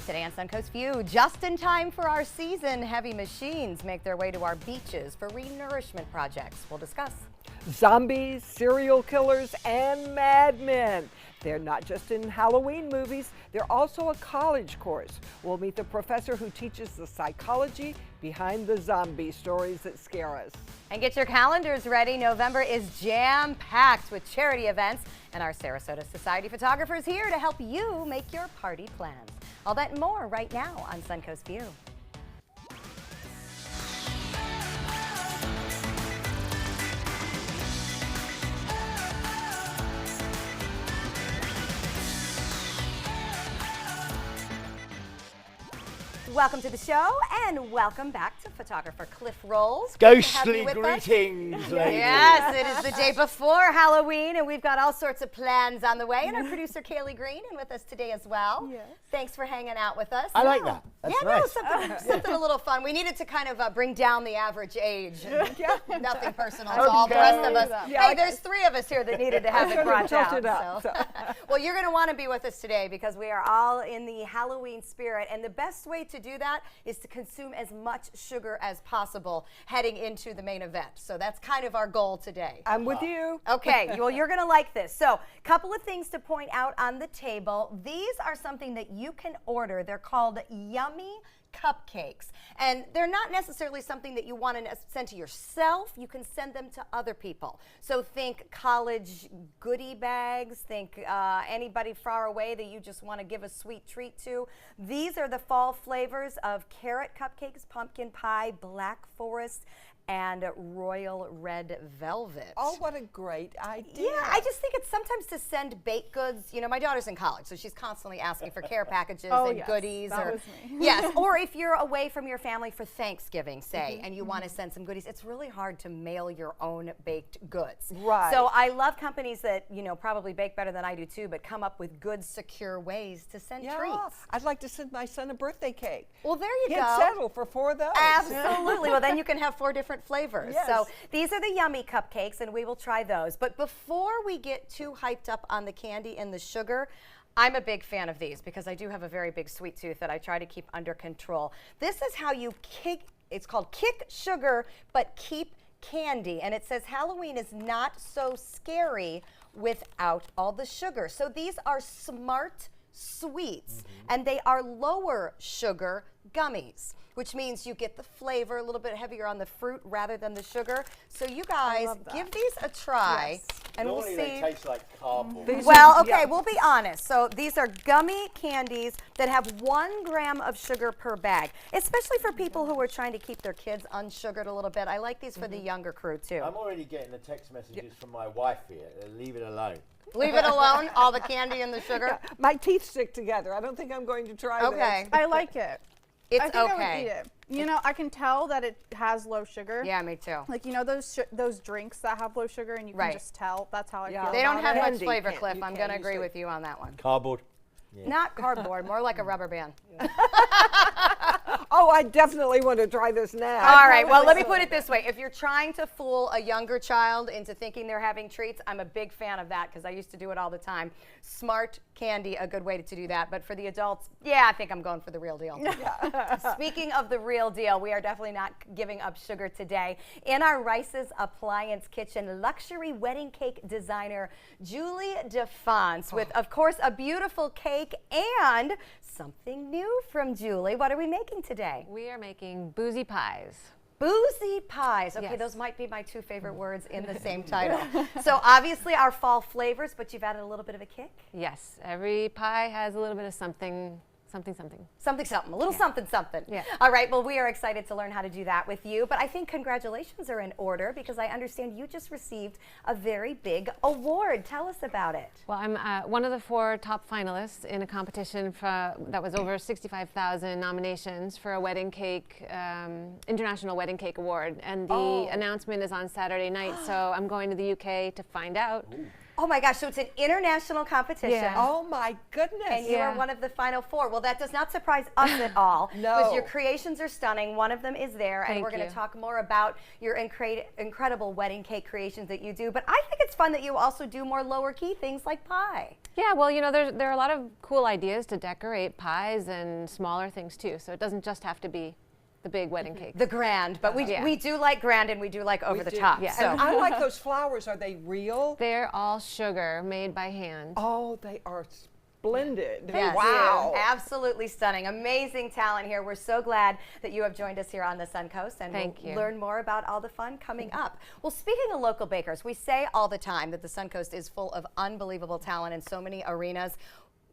Today on Suncoast View, just in time for our season, heavy machines make their way to our beaches for renourishment projects. We'll discuss. Zombies, serial killers, and madmen. They're not just in Halloween movies, they're also a college course. We'll meet the professor who teaches the psychology behind the zombie stories that scare us. And get your calendars ready. November is jam-packed with charity events, and our Sarasota Society photographers here to help you make your party plans. All that and more right now on Suncoast View. Welcome to the show, and welcome back to photographer Cliff Rolls. Ghostly greetings, ladies. Yes, it is the day before Halloween, and we've got all sorts of plans on the way. And our producer Kaylee Green is with us today as well. Yes. Thanks for hanging out with us. I like that. That's nice. No, something a little fun. We needed to kind of bring down the average age. Nothing personal to all the rest of us. Hey, there's three of us here that needed to have it brought down. Well, you're going to want to be with us today because we are all in the Halloween spirit, and the best way to do that is to consume as much sugar as possible heading into the main event. So that's kind of our goal today. I'm with you. Okay, well, you're going to like this. So, a couple of things to point out on the table. These are something that you can order. They're called Yummy Cupcakes, and they're not necessarily something that you want to send to yourself. You can send them to other people. So think college goodie bags, think anybody far away that you just want to give a sweet treat to. These are the fall flavors of carrot cupcakes, pumpkin pie, black forest, and royal red velvet. Oh, what a great idea. Yeah, I just think it's sometimes to send baked goods. You know, my daughter's in college, so she's constantly asking for care packages and goodies. That was me. Yes, or if you're away from your family for Thanksgiving, say, and you want to send some goodies, it's really hard to mail your own baked goods. Right. So I love companies that, you know, probably bake better than I do too, but come up with good, secure ways to send treats. I'd like to send my son a birthday cake. Well, there you go. Get settled for 4 of those. Absolutely. Well, then you can have 4 different flavors. Yes. So these are the Yummy Cupcakes, and we will try those. But before we get too hyped up on the candy and the sugar, I'm a big fan of these because I do have a very big sweet tooth that I try to keep under control. This is how you kick, it's called kick sugar, but keep candy. And it says Halloween is not so scary without all the sugar. So these are smart sweets, and they are lower sugar gummies, which means you get the flavor a little bit heavier on the fruit rather than the sugar. So you guys give these a try, and we'll see. They taste like cardboard. Well, okay, we'll be honest. So these are gummy candies that have 1 gram of sugar per bag, especially for people who are trying to keep their kids unsugared a little bit. I like these for the younger crew too. I'm already getting the text messages from my wife here. Leave it alone. Leave it alone, all the candy and the sugar. Yeah, my teeth stick together. I don't think I'm going to try this. I like it. It's I think okay. I would eat it. You know, I can tell that it has low sugar. Yeah, me too. Like, you know, those drinks that have low sugar, and you can just tell. That's how I feel. They don't have about much it. flavor, Cliff. I'm going to agree with you on that one. Cardboard. Yeah. Not cardboard, more like a rubber band. Oh, I definitely want to try this now. All right, well, let me put it this way. If you're trying to fool a younger child into thinking they're having treats, I'm a big fan of that because I used to do it all the time. Smart candy, a good way to do that. But for the adults, yeah, I think I'm going for the real deal. Speaking of the real deal, we are definitely not giving up sugar today. In our Rice's Appliance Kitchen, luxury wedding cake designer Julie DeFonce with, of course, a beautiful cake and something new from Julie. What are we making today? We are making boozy pies. Boozy pies. Okay, Yes. those might be my 2 favorite words in the same title. So obviously our fall flavors, but you've added a little bit of a kick? Yes, every pie has a little bit of something. Something, a little something. Yeah. All right, well, we are excited to learn how to do that with you, but I think congratulations are in order because I understand you just received a very big award. Tell us about it. Well, I'm one of the 4 top finalists in a competition that was over 65,000 nominations for a wedding cake, International Wedding Cake Award, and the announcement is on Saturday night, so I'm going to the UK to find out. Oh my gosh, so it's an international competition. Yeah. Oh my goodness. And you are Yeah. one of the final 4. Well, that does not surprise us at all. No. Because your creations are stunning. One of them is there. And Thank we're going you. to talk more about your incredible wedding cake creations that you do. But I think it's fun that you also do more lower key things like pie. Yeah, well, you know, there are a lot of cool ideas to decorate pies and smaller things too. So it doesn't just have to be the big wedding cake. The grand. But Yeah. we do like grand and we do like over the top. Yeah. So. And I like those flowers. Are they real? They're all sugar made by hand. Oh, they are splendid. Yes. Wow. Absolutely stunning. Amazing talent here. We're so glad that you have joined us here on the Suncoast, and Thank we'll you. learn more about all the fun coming up. Well, speaking of local bakers, we say all the time that the Suncoast is full of unbelievable talent in so many arenas.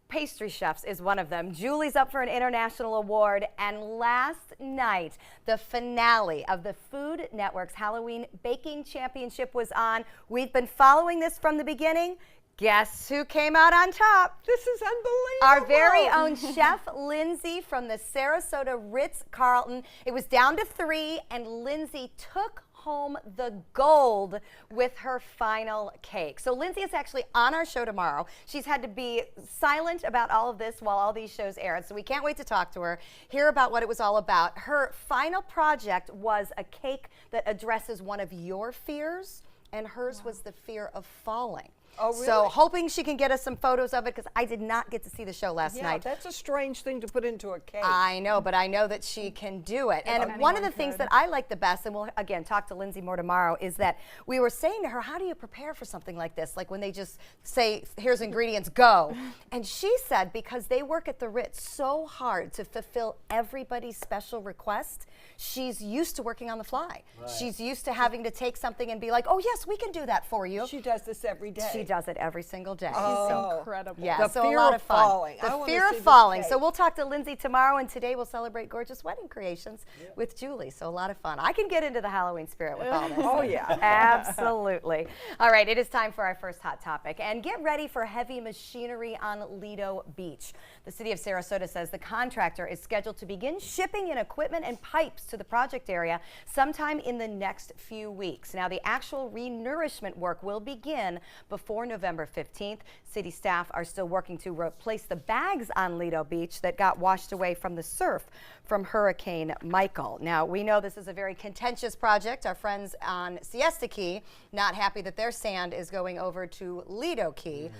Pastry chefs is one of them. Julie's up for an international award, and last night, the finale of the Food Network's Halloween Baking Championship was on. We've been following this from the beginning. Guess who came out on top? This is unbelievable. Our very own Chef Lindsay from the Sarasota Ritz-Carlton. It was down to 3, and Lindsay took home the gold with her final cake. So Lindsay is actually on our show tomorrow. She's had to be silent about all of this while all these shows aired, so we can't wait to talk to her, hear about what it was all about. Her final project was a cake that addresses one of your fears, and hers was the fear of falling. Oh, really? So hoping she can get us some photos of it, because I did not get to see the show last Yeah, night. that's a strange thing to put into a cake. I know, but I know that she can do it. And one of the anyone things could. that I like the best, and we'll again talk to Lindsay more tomorrow, is that we were saying to her, how do you prepare for something like this? Like when they just say, here's ingredients, go. And she said, because they work at the Ritz so hard to fulfill everybody's special request, she's used to working on the fly. Right. She's used to having to take something and be like, oh yes, we can do that for you. She does this every day. She does it every single day. Oh. Incredible. Yeah, The so a fear lot of of fun. falling. I The wanna fear see of this falling. So cake. we'll talk to Lindsay tomorrow, and today we'll celebrate gorgeous wedding creations with Julie. So a lot of fun. I can get into the Halloween spirit with all this. Oh, yeah. Absolutely. All right, it is time for our first hot topic. And get ready for heavy machinery on Lido Beach. The city of Sarasota says the contractor is scheduled to begin shipping in equipment and pipes to the project area sometime in the next few weeks. Now, the actual renourishment work will begin before November 15th. City staff are still working to replace the bags on Lido Beach that got washed away from the surf from Hurricane Michael. Now, we know this is a very contentious project. Our friends on Siesta Key not happy that their sand is going over to Lido Key.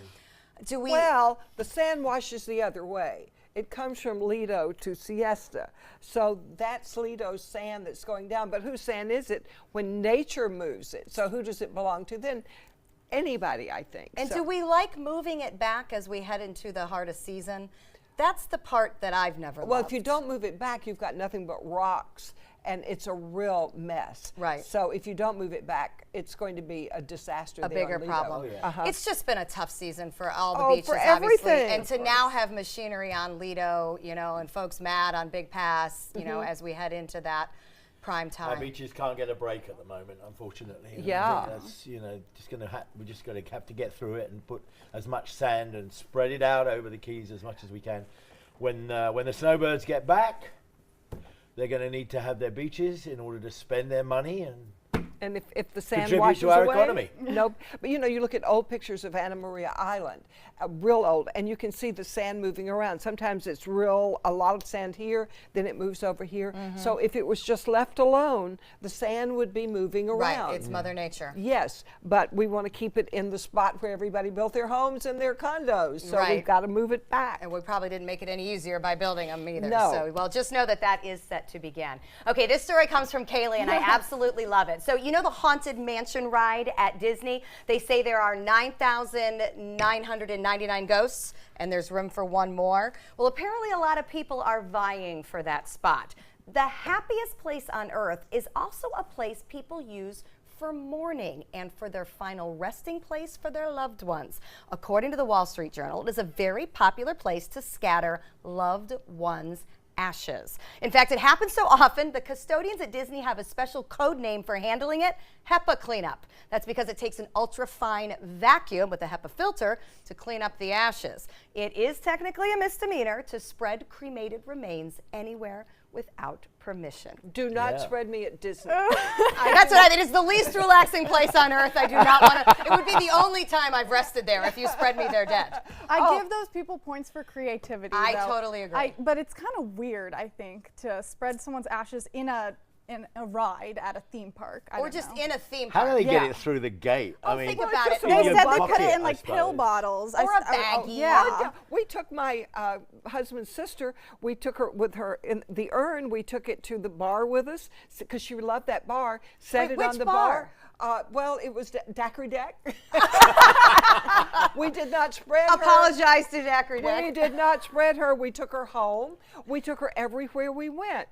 Do we? Well, the sand washes the other way. It comes from Lido to Siesta. So that's Lido's sand that's going down. But whose sand is it when nature moves it? So who does it belong to then? Anybody, I think. And So- do we like moving it back as we head into the heart of season? That's the part that I've never Well, loved. if you don't move it back, you've got nothing but rocks, and it's a real mess. Right. So if you don't move it back, it's going to be a disaster. a there on bigger Lido. problem. Oh, yeah. Uh-huh. It's just been a tough season for all the Oh, beaches, for obviously. everything. And to now have machinery on Lido, you know, and folks mad on Big Pass, you know, as we head into that prime Our time. beaches can't get a break at the moment, unfortunately. And I Yeah. think that's, you know, just gonna we're just gonna have to get through it and put as much sand and spread it out over the keys as much as we can. When the snowbirds get back, they're going to need to have their beaches in order to spend their money and And if the sand Contribute washes to our away, economy. Nope. But you know, you look at old pictures of Anna Maria Island, real old, and you can see the sand moving around. Sometimes it's a lot of sand here, then it moves over here. So if it was just left alone, the sand would be moving around. Right, it's Mother Nature. Yes, but we want to keep it in the spot where everybody built their homes and their condos. So Right. we've got to move it back. And we probably didn't make it any easier by building them either. No. So, well, just know that that is set to begin. Okay, this story comes from Kaylee, and I absolutely love it. So, you know the Haunted Mansion ride at Disney? They say there are 9,999 ghosts, and there's room for one more. Well, apparently a lot of people are vying for that spot. The happiest place on earth is also a place people use for mourning and for their final resting place for their loved ones. According to the Wall Street Journal, it is a very popular place to scatter loved ones' ashes. In fact, it happens so often, the custodians at Disney have a special code name for handling it, HEPA cleanup. That's because it takes an ultra-fine vacuum with a HEPA filter to clean up the ashes. It is technically a misdemeanor to spread cremated remains anywhere without permission. Do not Yeah. spread me at Disney. That's what I mean. It's the least relaxing place on earth. I do not want to. It would be the only time I've rested there if you spread me there dead. I give those people points for creativity. I though. totally agree. But it's kind of weird, I think, to spread someone's ashes in a ride at a theme park. I Or don't just know. in a theme How park. do they get Yeah. it through the gate? I mean, think about it. in They your said they pocket, put it in I like pill suppose. bottles. Or a oh, baggie. yeah. We took my husband's sister, we took her with her in the urn, we took it to the bar with us because she loved that bar, set Wait, it on which the bar? Well, it was Daiquiri Deck. We did not spread her. Apologize to Daiquiri Deck. We did not spread her. We took her home. We took her everywhere we went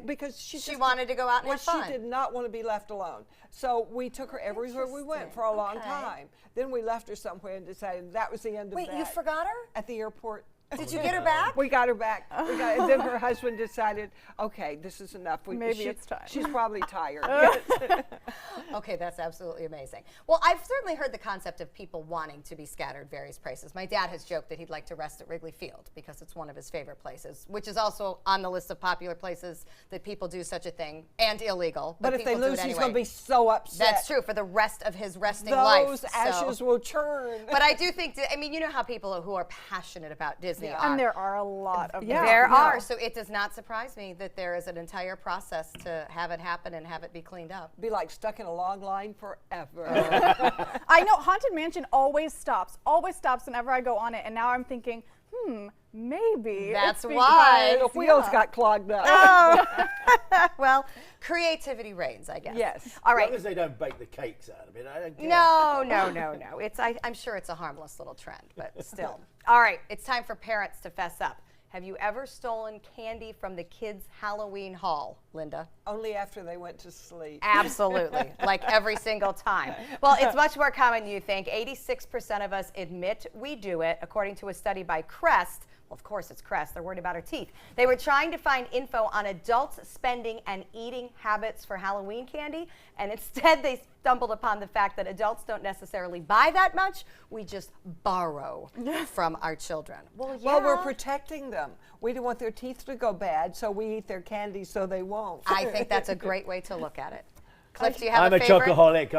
because she just wanted to go out and well, have fun. she did not want to be left alone. So we took her everywhere we went for a long Okay. time. Then we left her somewhere and decided that was the end of Wait, that. you forgot her? At the airport. Did you get her back? We got her back. And then her husband decided, okay, this is enough. Maybe it's time. She's probably tired. Okay, that's absolutely amazing. Well, I've certainly heard the concept of people wanting to be scattered various places. My dad has joked that he'd like to rest at Wrigley Field because it's one of his favorite places, which is also on the list of popular places that people do such a thing, and illegal. But if they people do lose, it he's anyway. going to be so upset. That's true for the rest of his resting life. Those so- ashes will churn. But I do think, I mean, you know how people who are passionate about Disney are. And there are a lot of them. There are, so it does not surprise me that there is an entire process to have it happen and have it be cleaned up. Be like stuck in a long line forever. I know Haunted Mansion always stops whenever I go on it, and now I'm thinking, maybe. That's it's why. because- The wheels yeah. got clogged up. Well, creativity reigns, I guess. Yes. All As right. long as they don't bake the cakes out of it, I don't care. No. I'm sure it's a harmless little trend, but still. All right, it's time for parents to fess up. Have you ever stolen candy from the kids' Halloween haul, Linda? Only after they went to sleep. Absolutely, like every single time. Well, it's much more common than you think. 86% of us admit we do it, according to a study by Crest. Well, of course it's Crest. They're worried about our teeth. They were trying to find info on adults' spending and eating habits for Halloween candy, and instead they stumbled upon the fact that adults don't necessarily buy that much. We just borrow from our children. Well, yeah. Well, we're protecting them. We don't want their teeth to go bad, so we eat their candy so they won't. I think that's a great way to look at it. Cliff, do you have I'm a a favorite? chocoholic.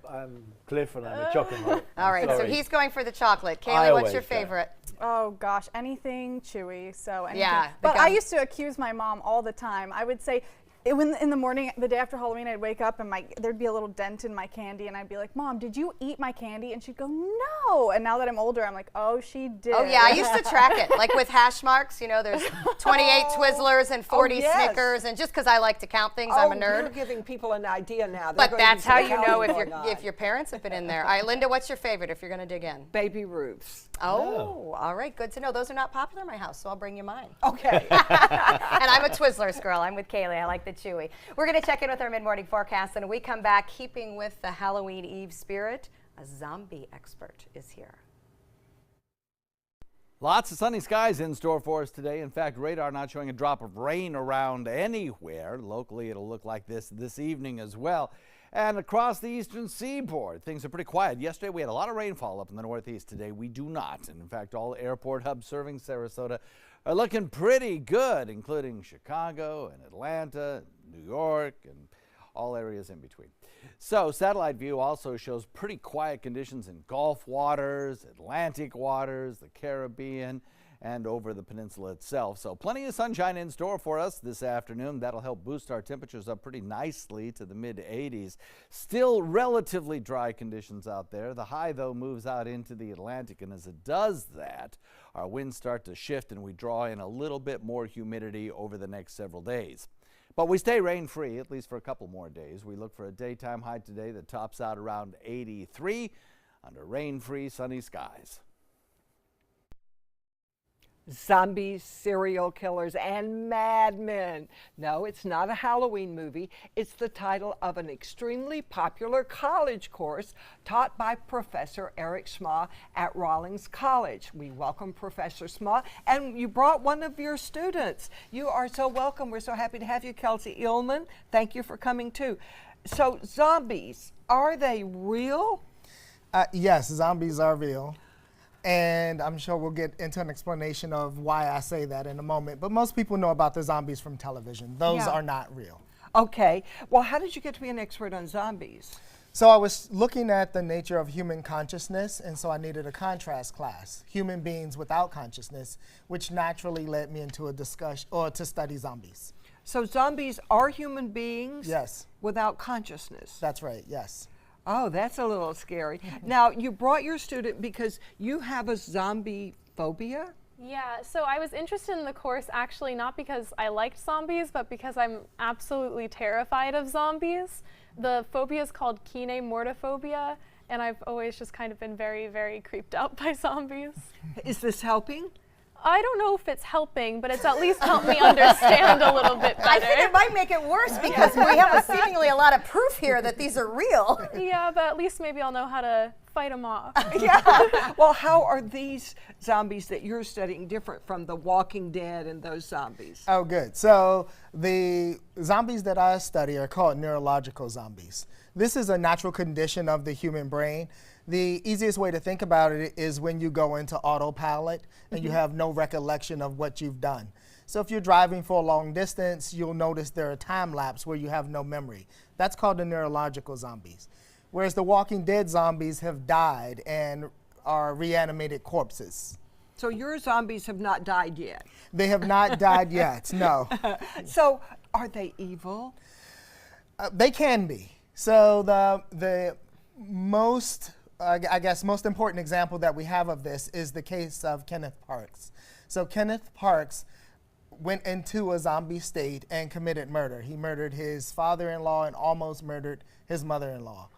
I'm Cliff, and I'm a chocoholic. All right, so Sorry. he's going for the chocolate. I Kaylee, what's always your go. favorite? Oh gosh, anything chewy. So anything. Yeah, the But I gum. used to accuse my mom all the time. I would say, when in the morning, the day after Halloween, I'd wake up and there'd be a little dent in my candy, and I'd be like, "Mom, did you eat my candy?" And she'd go, "No." And now that I'm older, I'm like, "Oh, she did." Oh, yeah, I used to track it. Like with hash marks, you know, there's 28 Twizzlers and 40 yes. Snickers, and just because I like to count things, I'm a You're nerd. giving people an idea now. They're But going to that's be how some you know counting if going on. your parents have been in there. All right, Linda, what's your favorite if you're going to dig in? Baby Ruths. Oh, all right, good to know. Those are not popular in my house, so I'll bring you mine. Okay. And I'm a Twizzlers girl. I'm with Kaylee. I like the chewy. We're going to check in with our mid-morning forecast, and when we come back, keeping with the Halloween Eve spirit, a zombie expert is here. Lots of sunny skies in store for us today. In fact, radar not showing a drop of rain around anywhere. Locally, it'll look like this evening as well. And across the eastern seaboard, things are pretty quiet. Yesterday, we had a lot of rainfall up in the northeast. Today, we do not. And in fact, all airport hubs serving Sarasota are looking pretty good, including Chicago and Atlanta, New York, and all areas in between. So satellite view also shows pretty quiet conditions in Gulf waters, Atlantic waters, the Caribbean, and over the peninsula itself. So plenty of sunshine in store for us this afternoon. That'll help boost our temperatures up pretty nicely to the mid-80s. Still relatively dry conditions out there. The high, though, moves out into the Atlantic, and as it does that, our winds start to shift and we draw in a little bit more humidity over the next several days. But we stay rain-free, at least for a couple more days. We look for a daytime high today that tops out around 83 under rain-free sunny skies. Zombies, serial killers, and madmen. No, it's not a Halloween movie. It's the title of an extremely popular college course taught by Professor Eric Sma at Rawlings College. We welcome Professor Sma, and you brought one of your students. You are so welcome. We're so happy to have you, Kelsey Illman. Thank you for coming too. So, zombies, are they real? Yes, zombies are real. And I'm sure we'll get into an explanation of why I say that in a moment. But most people know about the zombies from television. Those are not real. Okay. Well, how did you get to be an expert on zombies? So I was looking at the nature of human consciousness, and so I needed a contrast class, human beings without consciousness, which naturally led me into a discussion, or to study zombies. So zombies are human beings Yes, without consciousness. that's right, yes. Oh, that's a little scary. Now, you brought your student because you have a zombie phobia? Yeah, so I was interested in the course actually not because I liked zombies, but because I'm absolutely terrified of zombies. The phobia is called kinemortophobia, and I've always just kind of been very, very creeped out by zombies. Is this helping? I don't know if it's helping, but it's at least helped me understand a little bit better. I think it might make it worse because we have seemingly a lot of proof here that these are real. Yeah, but at least maybe I'll know how to fight them off. Yeah. Well, how are these zombies that you're studying different from the Walking Dead and those zombies? Oh, good. So the zombies that I study are called neurological zombies. This is a natural condition of the human brain. The easiest way to think about it is when you go into autopilot and you have no recollection of what you've done. So if you're driving for a long distance, you'll notice there are time lapse where you have no memory. That's called the neurological zombies. Whereas the Walking Dead zombies have died and are reanimated corpses. So your zombies have not died yet. They have not died yet, no. So are they evil? They can be. So the most, I guess, most important example that we have of this is the case of Kenneth Parks. So Kenneth Parks went into a zombie state and committed murder. He murdered his father-in-law and almost murdered his mother-in-law.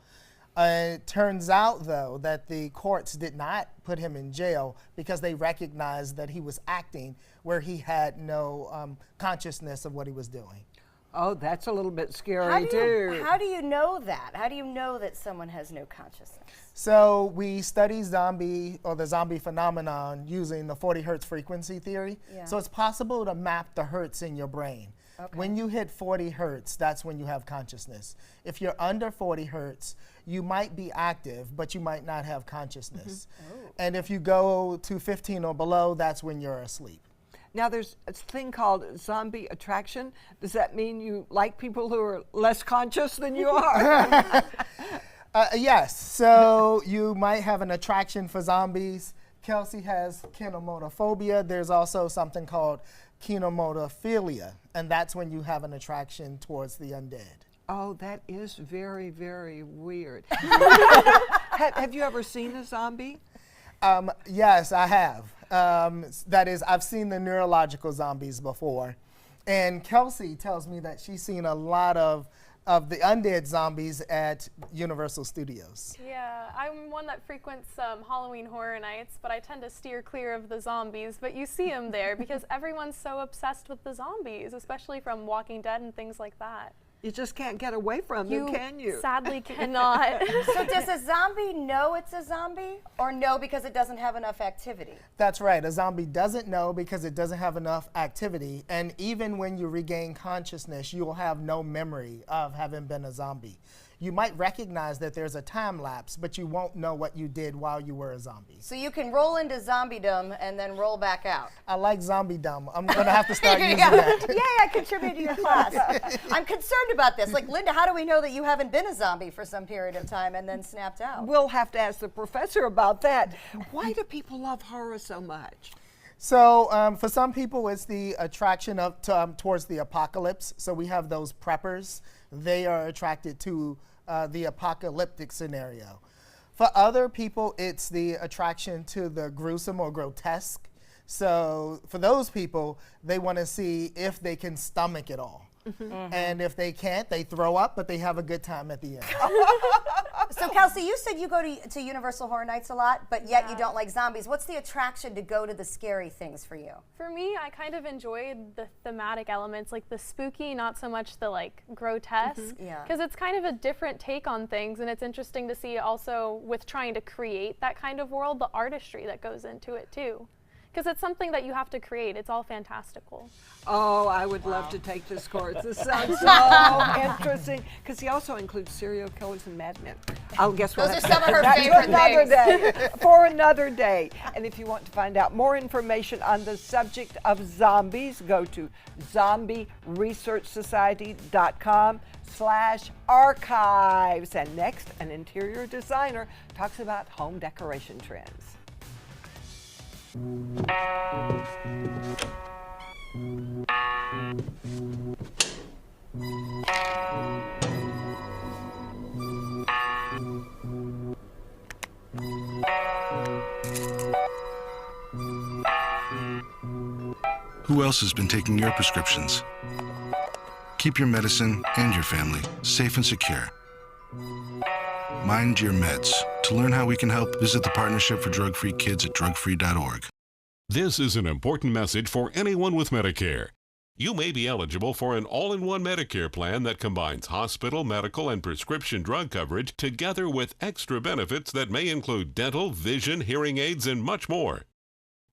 It turns out, though, that the courts did not put him in jail because they recognized that he was acting where he had no consciousness of what he was doing. Oh, that's a little bit scary, too. How do you know that? How do you know that someone has no consciousness? So we study the zombie phenomenon using the 40 hertz frequency theory. Yeah. So it's possible to map the hertz in your brain. Okay. When you hit 40 hertz, that's when you have consciousness. If you're under 40 hertz, you might be active, but you might not have consciousness. And if you go to 15 or below, that's when you're asleep. Now, there's a thing called zombie attraction. Does that mean you like people who are less conscious than you are? Yes, so you might have an attraction for zombies. Kelsey has kinematophobia. There's also something called kinematophilia, and that's when you have an attraction towards the undead. Oh, that is very, very weird. Have you ever seen a zombie? Yes, I have. That is, I've seen the neurological zombies before. And Kelsey tells me that she's seen a lot of the undead zombies at Universal Studios. Yeah, I'm one that frequents Halloween Horror Nights, but I tend to steer clear of the zombies. But you see them there because everyone's so obsessed with the zombies, especially from Walking Dead and things like that. You just can't get away from them, can you? Sadly cannot. So does a zombie know it's a zombie or no because it doesn't have enough activity? That's right. A zombie doesn't know because it doesn't have enough activity. And even when you regain consciousness, you will have no memory of having been a zombie. You might recognize that there's a time lapse, but you won't know what you did while you were a zombie. So you can roll into zombiedom and then roll back out. I like zombiedom. I'm going to have to start using that. Yeah, contribute to your class. I'm concerned about this. Like, Linda, how do we know that you haven't been a zombie for some period of time and then snapped out? We'll have to ask the professor about that. Why do people love horror so much? So for some people, it's the attraction towards the apocalypse. So we have those preppers. They are attracted to the apocalyptic scenario. For other people, it's the attraction to the gruesome or grotesque. So for those people, they want to see if they can stomach it all. And if they can't, they throw up, but they have a good time at the end. So Kelsey, you said you go to Universal Horror Nights a lot, but yet you don't like zombies. What's the attraction to go to the scary things for you? For me, I kind of enjoyed the thematic elements, like the spooky, not so much the like grotesque. Yeah. Because it's kind of a different take on things, and it's interesting to see also with trying to create that kind of world, the artistry that goes into it too. because it's something that you have to create. It's all fantastical. Oh, I would love to take this course. This sounds so interesting. Because he also includes serial killers and madmen. I'll guess what. Those are some of her that's favorite another things. day. For another day. And if you want to find out more information on the subject of zombies, go to zombieresearchsociety.com/archives. And next, an interior designer talks about home decoration trends. Who else has been taking your prescriptions? Keep your medicine and your family safe and secure. Mind your meds. To learn how we can help, visit the Partnership for Drug-Free Kids at drugfree.org. This is an important message for anyone with Medicare. You may be eligible for an all-in-one Medicare plan that combines hospital, medical, and prescription drug coverage together with extra benefits that may include dental, vision, hearing aids, and much more.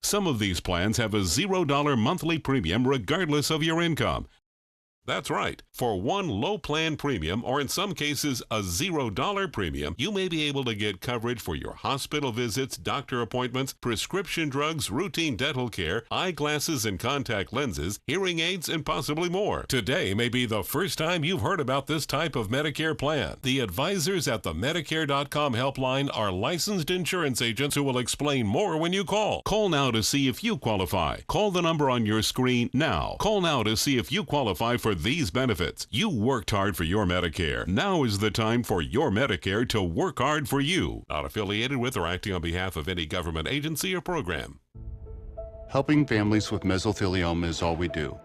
Some of these plans have a $0 monthly premium regardless of your income. That's right. For one low plan premium, or in some cases a $0 premium, you may be able to get coverage for your hospital visits, doctor appointments, prescription drugs, routine dental care, eyeglasses and contact lenses, hearing aids, and possibly more. Today may be the first time you've heard about this type of Medicare plan. The advisors at the Medicare.com helpline are licensed insurance agents who will explain more when you call. Call now to see if you qualify. Call the number on your screen now. Call now to see if you qualify for these benefits. You worked hard for your Medicare. Now is the time for your Medicare to work hard for you. Not affiliated with or acting on behalf of any government agency or program. Helping families with mesothelioma is all we do.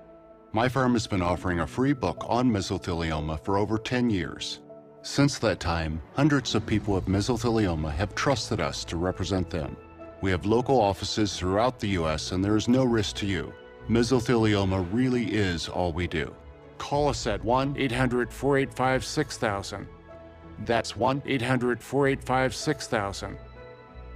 My firm has been offering a free book on mesothelioma for over 10 years. Since that time, hundreds of people with mesothelioma have trusted us to represent them. We have local offices throughout the U.S. and there is no risk to you. Mesothelioma really is all we do. Call us at 1-800-485-6000. That's 1-800-485-6000.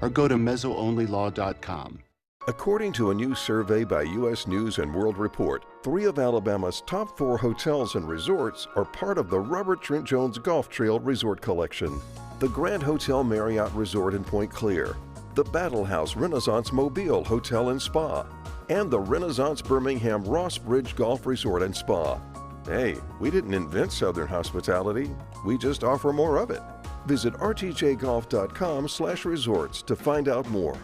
Or go to mesoonlylaw.com. According to a new survey by U.S. News and World Report, 3 of Alabama's top 4 hotels and resorts are part of the Robert Trent Jones Golf Trail Resort Collection. The Grand Hotel Marriott Resort in Point Clear, the Battle House Renaissance Mobile Hotel and Spa, and the Renaissance Birmingham Ross Bridge Golf Resort and Spa. Hey, we didn't invent Southern hospitality, we just offer more of it. Visit rtjgolf.com/resorts to find out more.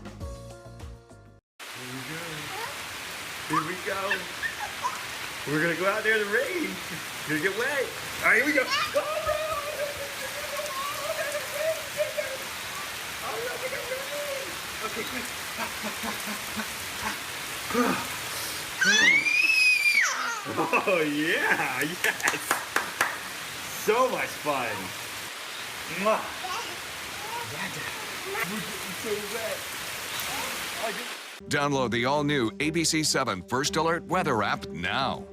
Here we go. We're gonna go out there in the rain. Gonna get wet. All right, here we go. Okay, quick. Oh yeah, yes. So much fun. Mwah. Download the all-new ABC7 First Alert Weather app now.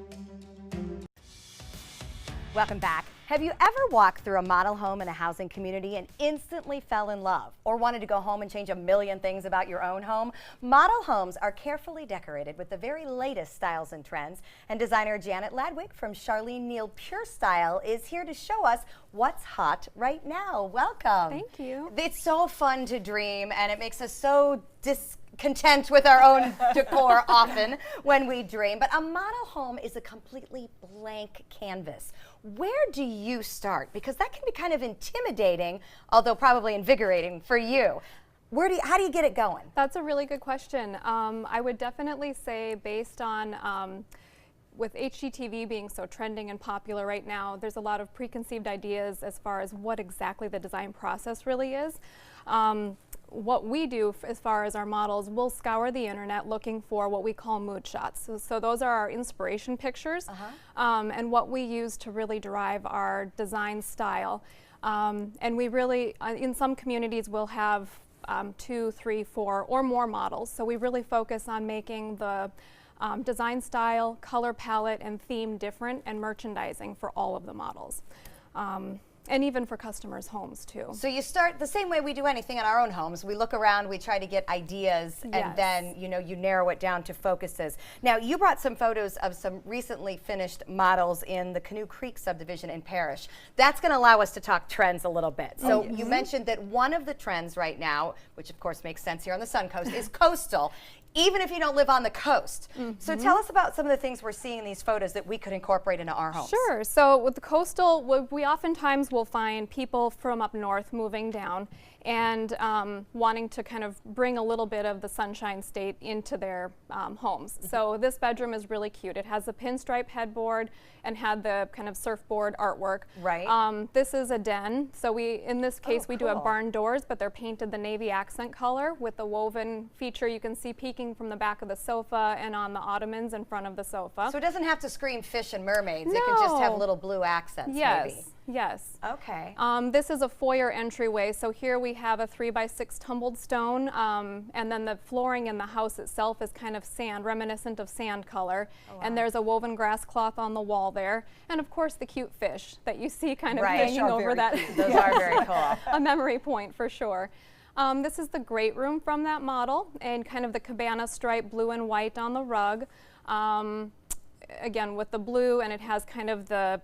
Welcome back. Have you ever walked through a model home in a housing community and instantly fell in love, or wanted to go home and change a million things about your own home? Model homes are carefully decorated with the very latest styles and trends, and designer Janet Ladwig from Charlene Neal Pure Style is here to show us what's hot right now. Welcome. Thank you. It's so fun to dream, and it makes us so discontent with our own decor often when we dream, but a model home is a completely blank canvas. Where do you start? Because that can be kind of intimidating, although probably invigorating for you. How do you get it going? That's a really good question. I would definitely say, based on with HGTV being so trending and popular right now, there's a lot of preconceived ideas as far as what exactly the design process really is. What we do as far as our models, we'll scour the internet looking for what we call mood shots. So those are our inspiration pictures, and what we use to really derive our design style. And we really, in some communities, we'll have 2, 3, 4, or more models. So we really focus on making the design style, color palette, and theme different, and merchandising for all of the models. and even for customers' homes too. So you start the same way we do anything in our own homes. We look around, we try to get ideas, and then you narrow it down to focuses. Now you brought some photos of some recently finished models in the Canoe Creek subdivision in Parrish. That's going to allow us to talk trends a little bit. So you mentioned that one of the trends right now, which of course makes sense here on the Suncoast, is coastal, even if you don't live on the coast. So tell us about some of the things we're seeing in these photos that we could incorporate into our homes. Sure. So with the coastal, we oftentimes will find people from up north moving down and wanting to kind of bring a little bit of the Sunshine State into their homes. So this bedroom is really cute. It has a pinstripe headboard and had the kind of surfboard artwork. Right. This is a den. So in this case, we do have barn doors, but they're painted the navy accent color with the woven feature you can see peeking from the back of the sofa and on the ottomans in front of the sofa. So it doesn't have to scream fish and mermaids. No. It can just have little blue accents, maybe. Yes. Okay. This is a foyer entryway. So here we have a 3x6 tumbled stone, and then the flooring in the house itself is kind of sand, reminiscent of sand color. Oh, wow. And there's a woven grass cloth on the wall there, and of course the cute fish that you see kind of hanging over that. Those are very cool. A memory point for sure. This is the great room from that model, and kind of the cabana stripe blue and white on the rug. Again with the blue, and it has kind of the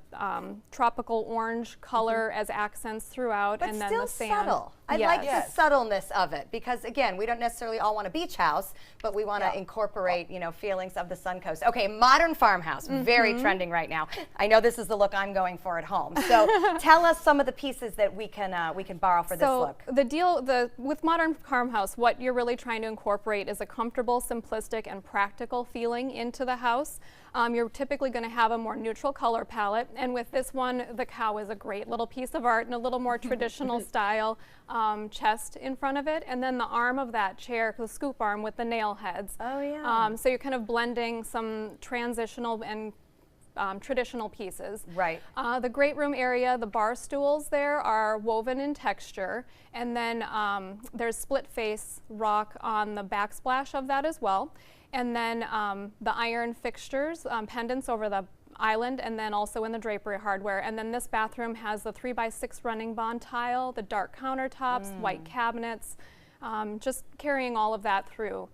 tropical orange color as accents throughout, but and still then the sand. Subtle. I like the subtleness of it, because again, we don't necessarily all want a beach house, but we want to incorporate, feelings of the Suncoast. Okay, modern farmhouse, very trending right now. I know this is the look I'm going for at home. So tell us some of the pieces that we can borrow for this look. The deal with modern farmhouse, what you're really trying to incorporate is a comfortable, simplistic, and practical feeling into the house. You're typically going to have a more neutral color palette, and with this one, the cow is a great little piece of art and a little more traditional style chest in front of it, and then the arm of that chair, the scoop arm with the nail heads. Oh yeah. So you're kind of blending some transitional and traditional pieces. Right. The great room area, the bar stools there are woven in texture, and then there's split face rock on the backsplash of that as well. And then the iron fixtures, pendants over the island, and then also in the drapery hardware. And then this bathroom has the 3x6 running bond tile, the dark countertops, white cabinets, just carrying all of that through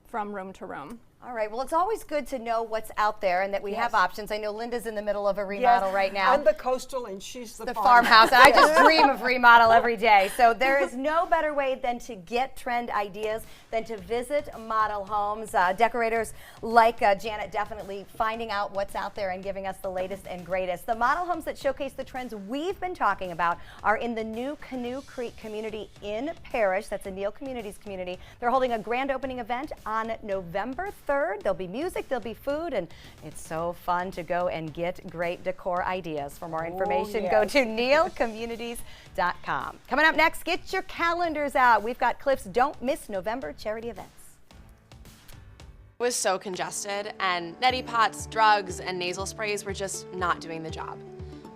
from room to room. All right, well, it's always good to know what's out there and that we have options. I know Linda's in the middle of a remodel right now. I'm the coastal and she's the farmhouse. And I just dream of remodel every day. So there is no better way than to get trend ideas than to visit model homes. Decorators like Janet definitely finding out what's out there and giving us the latest and greatest. The model homes that showcase the trends we've been talking about are in the new Canoe Creek community in Parrish. That's a Neal Communities community. They're holding a grand opening event on November 3rd. There'll be music, there'll be food, and it's so fun to go and get great decor ideas. For more information, go to nealcommunities.com. Coming up next, get your calendars out. We've got Cliff's Don't Miss November charity events. It was so congested, and neti pots, drugs, and nasal sprays were just not doing the job.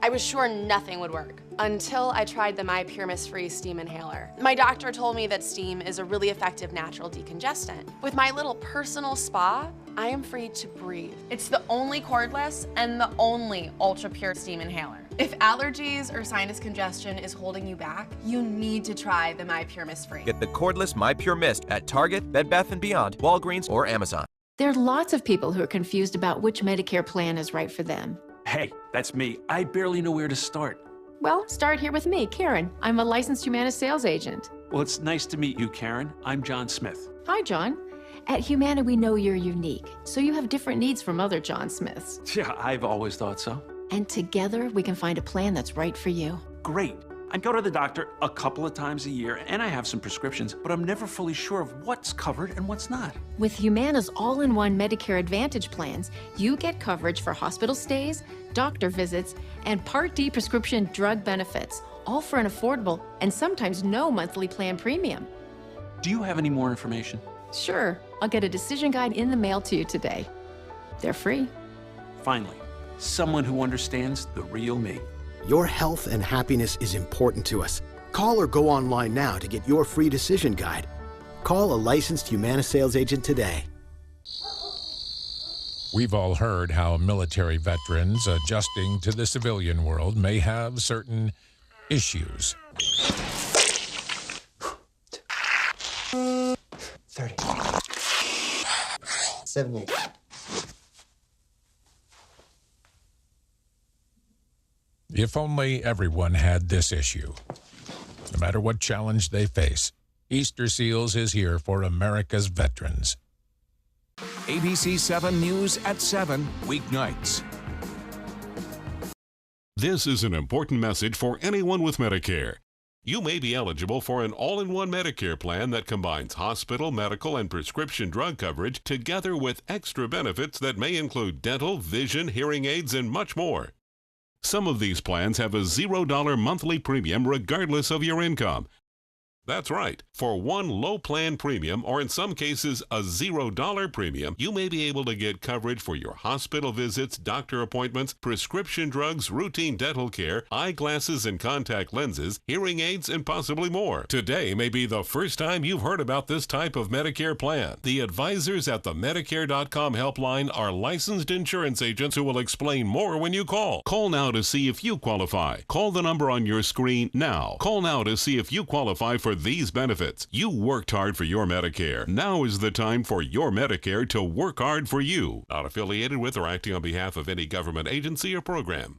I was sure nothing would work until I tried the My Pure Mist Free Steam Inhaler. My doctor told me that steam is a really effective natural decongestant. With my little personal spa, I am free to breathe. It's the only cordless and the only ultra pure steam inhaler. If allergies or sinus congestion is holding you back, you need to try the My Pure Mist Free. Get the cordless My Pure Mist at Target, Bed Bath & Beyond, Walgreens, or Amazon. There are lots of people who are confused about which Medicare plan is right for them. Hey, that's me. I barely know where to start. Well, start here with me, Karen. I'm a licensed Humana sales agent. Well, it's nice to meet you, Karen. I'm John Smith. Hi, John. At Humana, we know you're unique, so you have different needs from other John Smiths. Yeah, I've always thought so. And together, we can find a plan that's right for you. Great. I go to the doctor a couple of times a year, and I have some prescriptions, but I'm never fully sure of what's covered and what's not. With Humana's all-in-one Medicare Advantage plans, you get coverage for hospital stays, doctor visits, and Part D prescription drug benefits, all for an affordable and sometimes no monthly plan premium. Do you have any more information? Sure. I'll get a decision guide in the mail to you today. They're free. Finally, someone who understands the real me. Your health and happiness is important to us. Call or go online now to get your free decision guide. Call a licensed Humana sales agent today. We've all heard how military veterans adjusting to the civilian world may have certain issues. 30. 70. If only everyone had this issue. No matter what challenge they face, Easter Seals is here for America's veterans. ABC 7 News at 7, weeknights. This is an important message for anyone with Medicare. You may be eligible for an all-in-one Medicare plan that combines hospital, medical, and prescription drug coverage together with extra benefits that may include dental, vision, hearing aids, and much more. Some of these plans have a $0 monthly premium regardless of your income. That's right. For one low plan premium, or in some cases a $0 premium, you may be able to get coverage for your hospital visits, doctor appointments, prescription drugs, routine dental care, eyeglasses and contact lenses, hearing aids, and possibly more. Today may be the first time you've heard about this type of Medicare plan. The advisors at the Medicare.com helpline are licensed insurance agents who will explain more when you call. Call now to see if you qualify. Call the number on your screen now. Call now to see if you qualify for these benefits. You worked hard for your Medicare. Now is the time for your Medicare to work hard for you. Not affiliated with or acting on behalf of any government agency or program.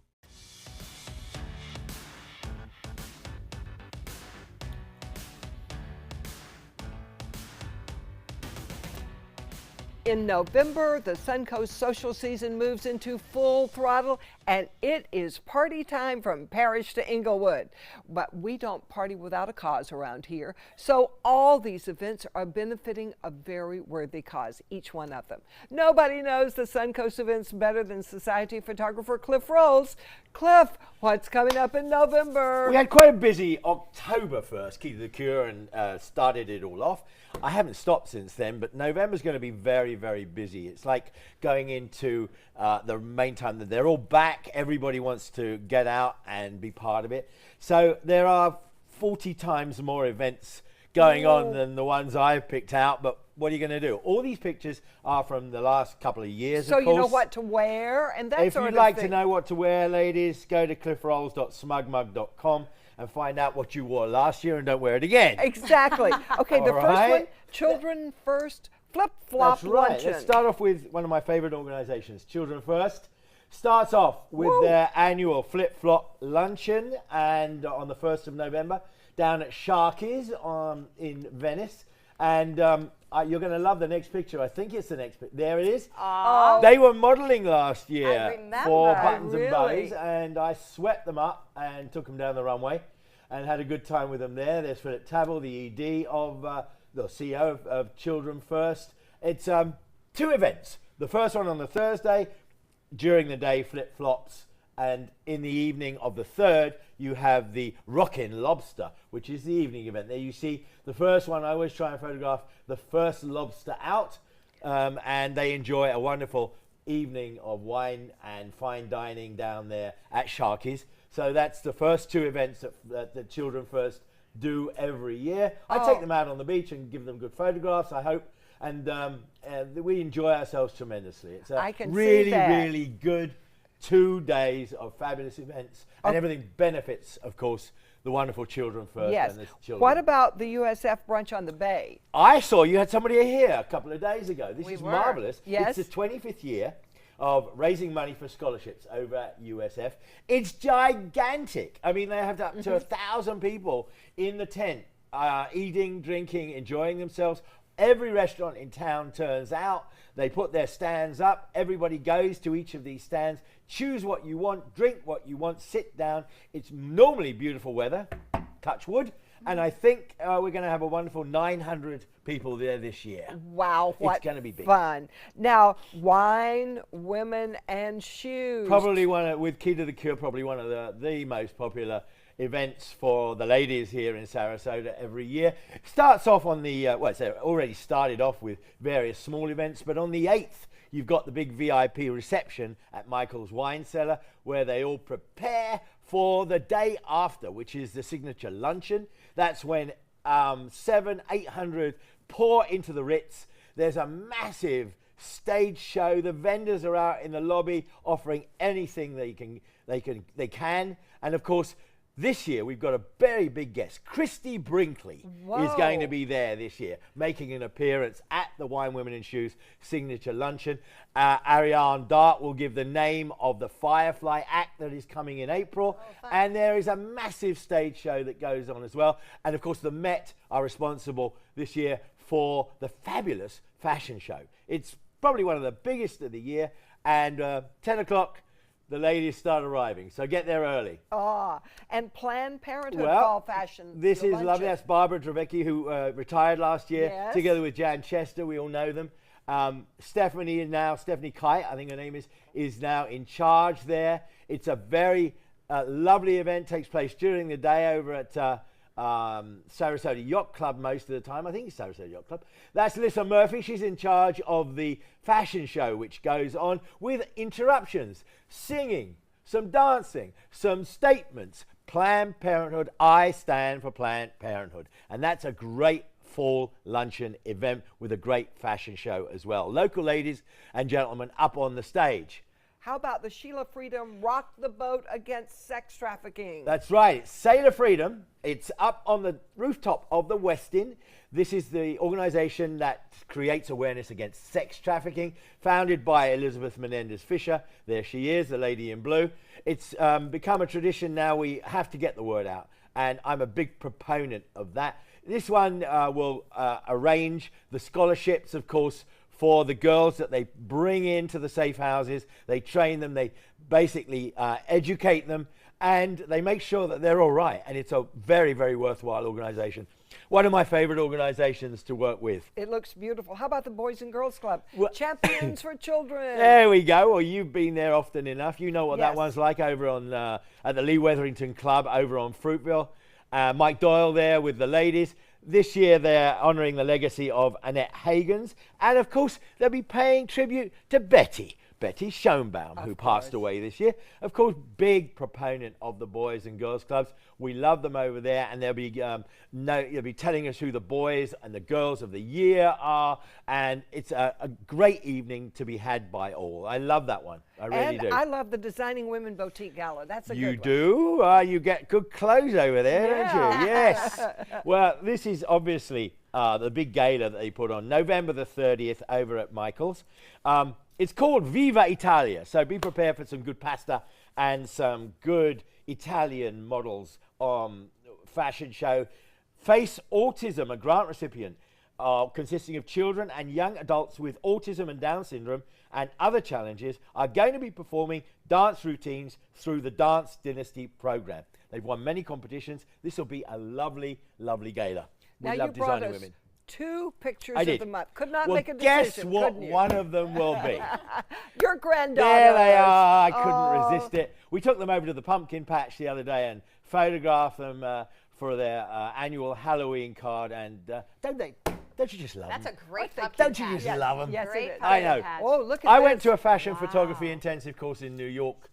In November, the Suncoast social season moves into full throttle, and it is party time from Parrish to Inglewood. But we don't party without a cause around here, so all these events are benefiting a very worthy cause, each one of them. Nobody knows the Suncoast events better than society photographer Cliff Rolls. Cliff, what's coming up in November? We had quite a busy October first, Key to the Cure, and started it all off. I haven't stopped since then, but November's going to be very, very busy. It's like going into the main time that they're all back. Everybody wants to get out and be part of it. So there are 40 times more events going on than the ones I've picked out, but what are you going to do? All these pictures are from the last couple of years, so of course. You know what to wear and that if sort of thing. If you'd like thing. to know what to wear, ladies, go to cliffrolls.smugmug.com and find out what you wore last year and don't wear it again. Exactly. Okay, the All first right. one, Children First Flip-Flop That's right. Luncheon. Let's start off with one of my favorite organizations, Children First. Starts off with their annual flip-flop luncheon, and on the 1st of November down at Sharky's in Venice. And you're going to love the next picture. I think it's the next picture. There it is. Oh. They were modeling last year I remember. for Buttons Really? and Bows, and I swept them up and took them down the runway and had a good time with them there. There's Philip Tavel, the ED of the CEO of Children First. It's 2 events. The first one on the Thursday, during the day, flip-flops, and in the evening of the 3rd, you have the Rockin' Lobster, which is the evening event. There you see the first one. I always try and photograph the first lobster out, and they enjoy a wonderful evening of wine and fine dining down there at Sharky's. So that's the first 2 events that Children First do every year. I take them out on the beach and give them good photographs, I hope, and we enjoy ourselves tremendously. It's a really, really good 2 days of fabulous events, and everything benefits, of course, the wonderful Children First. Yes. And the children. What about the USF brunch on the Bay? I saw you had somebody here a couple of days ago. This is were. marvelous. Yes. It's the 25th year of raising money for scholarships over at USF. It's gigantic. I mean, they have up to 1,000 people in the tent, eating, drinking, enjoying themselves. Every restaurant in town turns out. They put their stands up. Everybody goes to each of these stands. Choose what you want, drink what you want, sit down. It's normally beautiful weather, touch wood. And I think we're going to have a wonderful 900 people there this year. Wow, what it's going to be big. fun. Now, wine, women, and shoes. Probably with Key to the Cure, probably one of the most popular events for the ladies here in Sarasota every year. Starts off on the, it's already started off with various small events, but on the 8th, you've got the big VIP reception at Michael's Wine Cellar, where they all prepare for the day after, which is the signature luncheon. That's when 700-800 pour into the Ritz. There's a massive stage show. The vendors are out in the lobby offering anything they can. And of course, This year, we've got a very big guest. Christy Brinkley is going to be there this year, making an appearance at the Wine, Women and Shoes signature luncheon. Ariane Dart will give the name of the Firefly act that is coming in April. And there is a massive stage show that goes on as well. And of course, the Met are responsible this year for the fabulous fashion show. It's probably one of the biggest of the year. And 10 o'clock, the ladies start arriving, so get there early. And Planned Parenthood Fall Fashion. This is lovely. That's Barbara Dravecki, who retired last year, Yes. together with Jan Chester. We all know them. Stephanie Kite, I think her name is now in charge there. It's a very lovely event. Takes place during the day over at Sarasota Yacht Club most of the time. I think it's Sarasota Yacht Club. That's Lissa Murphy. She's in charge of the fashion show, which goes on with interruptions, singing, some dancing, some statements. Planned Parenthood. I stand for Planned Parenthood. And that's a great fall luncheon event with a great fashion show as well. Local ladies and gentlemen up on the stage. How about the Sheila Freedom Rock the Boat Against Sex Trafficking? That's right. It's Sailor Freedom. It's up on the rooftop of the Westin. This is the organization that creates awareness against sex trafficking, founded by Elizabeth Menendez Fisher. There she is, the lady in blue. It's become a tradition now. We have to get the word out, and I'm a big proponent of that. This one will arrange the scholarships, of course, for the girls that they bring into the safe houses. They train them, they basically educate them, and they make sure that they're all right. And it's a very, very worthwhile organization. One of my favorite organizations to work with. It looks beautiful. How about the Boys and Girls Club? Champions for Children. There we go. Well, you've been there often enough. You know what that Yes. one's like over on at the Lee Wetherington Club over on Fruitville. Mike Doyle there with the ladies. This year they're honouring the legacy of Annette Hagens. And of course, they'll be paying tribute to Betty Schoenbaum, who passed away this year. Of course, big proponent of the Boys and Girls Clubs. We love them over there, and they'll be telling us who the boys and the girls of the year are, and it's a great evening to be had by all. I love that one. I really do. I love the Designing Women Boutique Gala. That's a good one. You do? You get good clothes over there, don't you? Yes. Well, this is obviously the big gala that they put on November the 30th over at Michael's. It's called Viva Italia, so be prepared for some good pasta and some good Italian models fashion show. Face Autism, a grant recipient consisting of children and young adults with autism and Down syndrome and other challenges, are going to be performing dance routines through the Dance Dynasty program. They've won many competitions. This will be a lovely, lovely gala. Now We you love brought Designing us Women. 2 pictures I of did. the month. Could not Well, make a guess decision, what couldn't you? one of them will be. Your granddaughter. There they are. I couldn't resist it. We took them over to the pumpkin patch the other day and photographed them for their annual Halloween card. And don't you just love them? That's a great pumpkin Don't you patch. just love them? Yes, it Great is. I know. patch. Oh, look at I this. went to a fashion photography intensive course in New York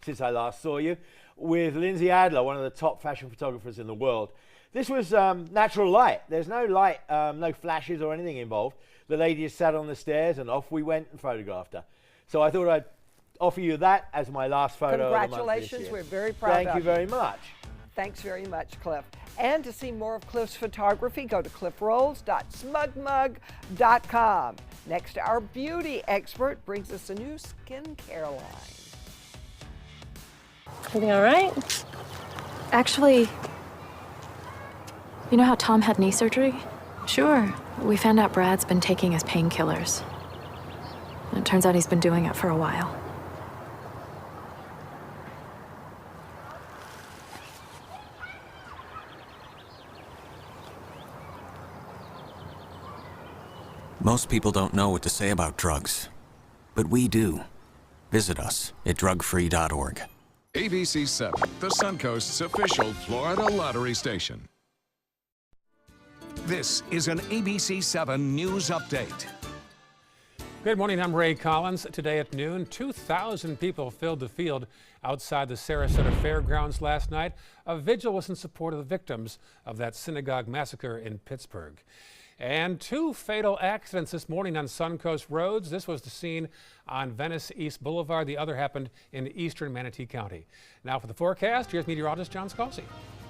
since I last saw you, with Lindsay Adler, one of the top fashion photographers in the world. This was natural light. There's no light, no flashes or anything involved. The lady just sat on the stairs and off we went and photographed her. So I thought I'd offer you that as my last photo of the month this Congratulations. year. We're very proud Thank of you very much. Thanks very much, Cliff. And to see more of Cliff's photography, go to cliffrolls.smugmug.com. Next, our beauty expert brings us a new skincare line. Everything all right? Actually, you know how Tom had knee surgery? Sure. We found out Brad's been taking his painkillers. And it turns out he's been doing it for a while. Most people don't know what to say about drugs, but we do. Visit us at drugfree.org. ABC 7, the Suncoast's official Florida lottery station. This is an ABC 7 news update. Good morning, I'm Ray Collins. Today at noon, 2,000 people filled the field outside the Sarasota Fairgrounds last night. A vigil was in support of the victims of that synagogue massacre in Pittsburgh. And 2 fatal accidents this morning on Suncoast roads. This was the scene on Venice East Boulevard. The other happened in eastern Manatee County. Now for the forecast, here's meteorologist John Scalzi.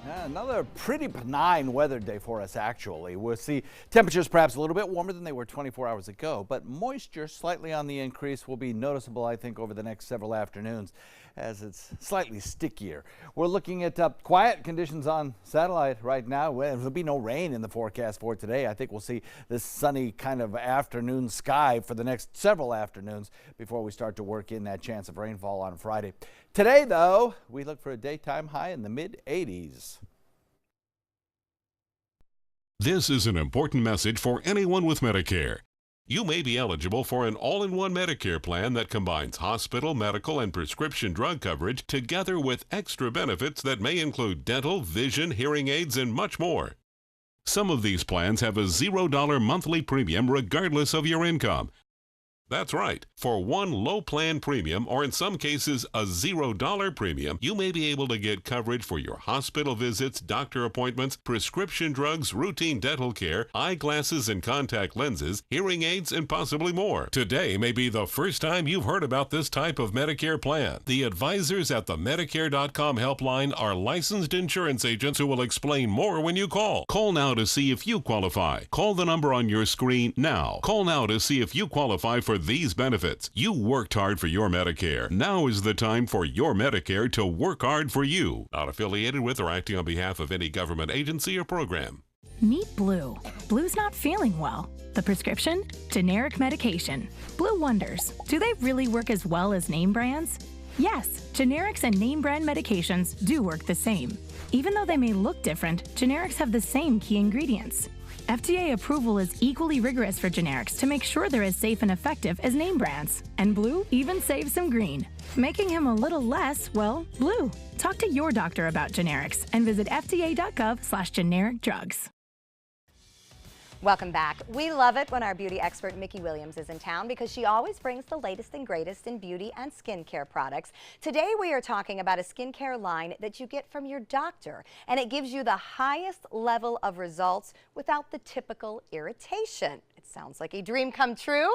Yeah, another pretty benign weather day for us, actually. We'll see temperatures perhaps a little bit warmer than they were 24 hours ago, but moisture slightly on the increase will be noticeable, I think, over the next several afternoons as it's slightly stickier. We're looking at quiet conditions on satellite right now. There'll be no rain in the forecast for today. I think we'll see this sunny kind of afternoon sky for the next several afternoons before we start to work in that chance of rainfall on Friday. Today, though, we look for a daytime high in the mid-80s. This is an important message for anyone with Medicare. You may be eligible for an all-in-one Medicare plan that combines hospital, medical, and prescription drug coverage together with extra benefits that may include dental, vision, hearing aids, and much more. Some of these plans have a $0 monthly premium regardless of your income. That's right. For one low plan premium, or in some cases a $0 premium, you may be able to get coverage for your hospital visits, doctor appointments, prescription drugs, routine dental care, eyeglasses and contact lenses, hearing aids, and possibly more. Today may be the first time you've heard about this type of Medicare plan. The advisors at the Medicare.com helpline are licensed insurance agents who will explain more when you call. Call now to see if you qualify. Call the number on your screen now. Call now to see if you qualify for these benefits. You worked hard for your Medicare. Now is the time for your Medicare to work hard for you. Not affiliated with or acting on behalf of any government agency or program. Meet Blue. Blue's not feeling well. The prescription? Generic medication. Blue wonders, do they really work as well as name brands? Yes, generics and name brand medications do work the same. Even though they may look different, generics have the same key ingredients. FDA approval is equally rigorous for generics to make sure they're as safe and effective as name brands. And Blue even saves some green, making him a little less, well, blue. Talk to your doctor about generics and visit fda.gov/generic drugs. Welcome back. We love it when our beauty expert Mickey Williams is in town because she always brings the latest and greatest in beauty and skincare products. Today we are talking about a skincare line that you get from your doctor, and it gives you the highest level of results without the typical irritation. It sounds like a dream come true.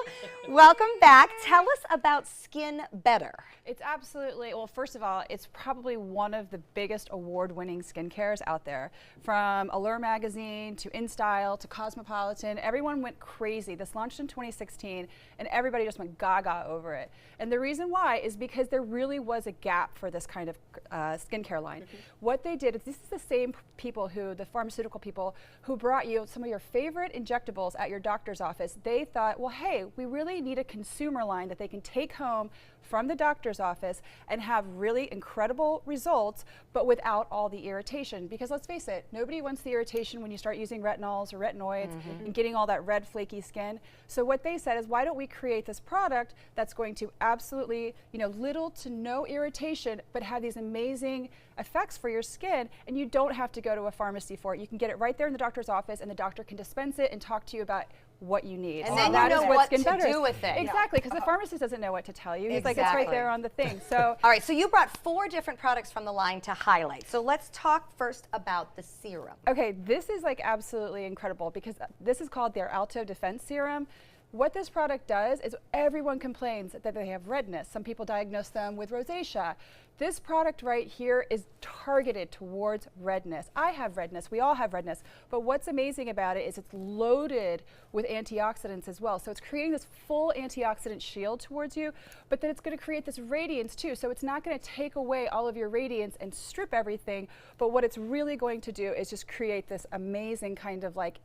Welcome back. Tell us about Skin Better. It's absolutely, well, first of all, it's probably one of the biggest award-winning skincares out there. From Allure magazine to InStyle to Cosmopolitan, everyone went crazy. This launched in 2016 and everybody just went gaga over it. And the reason why is because there really was a gap for this kind of skincare line. What they did is, this is the same people the pharmaceutical people who brought you some of your favorite injectables at your doctor's office. They thought, well, hey, we really need a consumer line that they can take home from the doctor's office and have really incredible results, but without all the irritation. Because let's face it, nobody wants the irritation when you start using retinols or retinoids and getting all that red flaky skin. So what they said is, why don't we create this product that's going to absolutely, little to no irritation, but have these amazing effects for your skin, and you don't have to go to a pharmacy for it. You can get it right there in the doctor's office, and the doctor can dispense it and talk to you about what you need. And then you know what to do with it. Exactly, because the pharmacist doesn't know what to tell you. He's like, it's right there on the thing. So, all right, so you brought 4 different products from the line to highlight. So let's talk first about the serum. Okay, this is like absolutely incredible because this is called their Alto Defense Serum. What this product does is, everyone complains that they have redness. Some people diagnose them with rosacea. This product right here is targeted towards redness. I have redness, we all have redness, but what's amazing about it is it's loaded with antioxidants as well. So it's creating this full antioxidant shield towards you, but then it's going to create this radiance too. So it's not going to take away all of your radiance and strip everything, but what it's really going to do is just create this amazing kind of like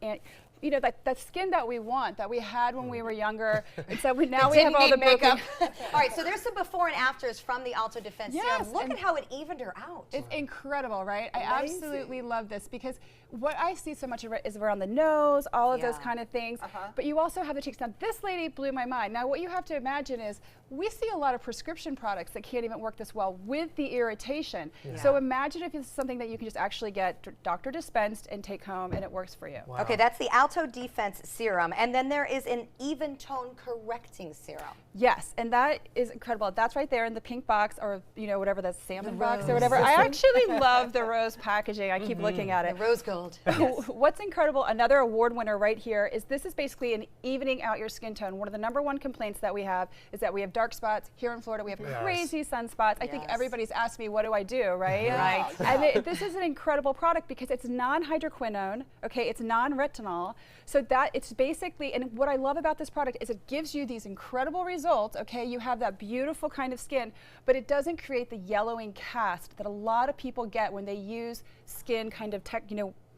that skin that we want, that we had when we were younger, and so now we have all the makeup. All right, so there's some before and afters from the Alto Defense Serum. Look at how it evened her out. It's incredible, right? Amazing. I absolutely love this because what I see so much of it is around the nose, all of those kind of things, but you also have the cheeks. Now, this lady blew my mind. Now, what you have to imagine is, we see a lot of prescription products that can't even work this well with the irritation. So imagine if it's something that you can just actually get doctor dispensed and take home and it works for you. Okay, that's the Alto Alto Defense Serum, and then there is an Even Tone Correcting Serum. Yes, and that is incredible. That's right there in the pink box, or whatever, the salmon box or rose. whatever. I actually love the rose packaging. I keep looking at it. The rose gold. What's incredible, another award winner right here, is this is basically an evening out your skin tone. One of the #1 complaints that we have is that we have dark spots. Here in Florida, we have crazy sunspots. I think everybody's asked me, what do I do, right? Right. And this is an incredible product because it's non-hydroquinone, okay? It's non-retinol. So that it's basically, and what I love about this product is it gives you these incredible results, okay? You have that beautiful kind of skin, but it doesn't create the yellowing cast that a lot of people get when they use skin kind of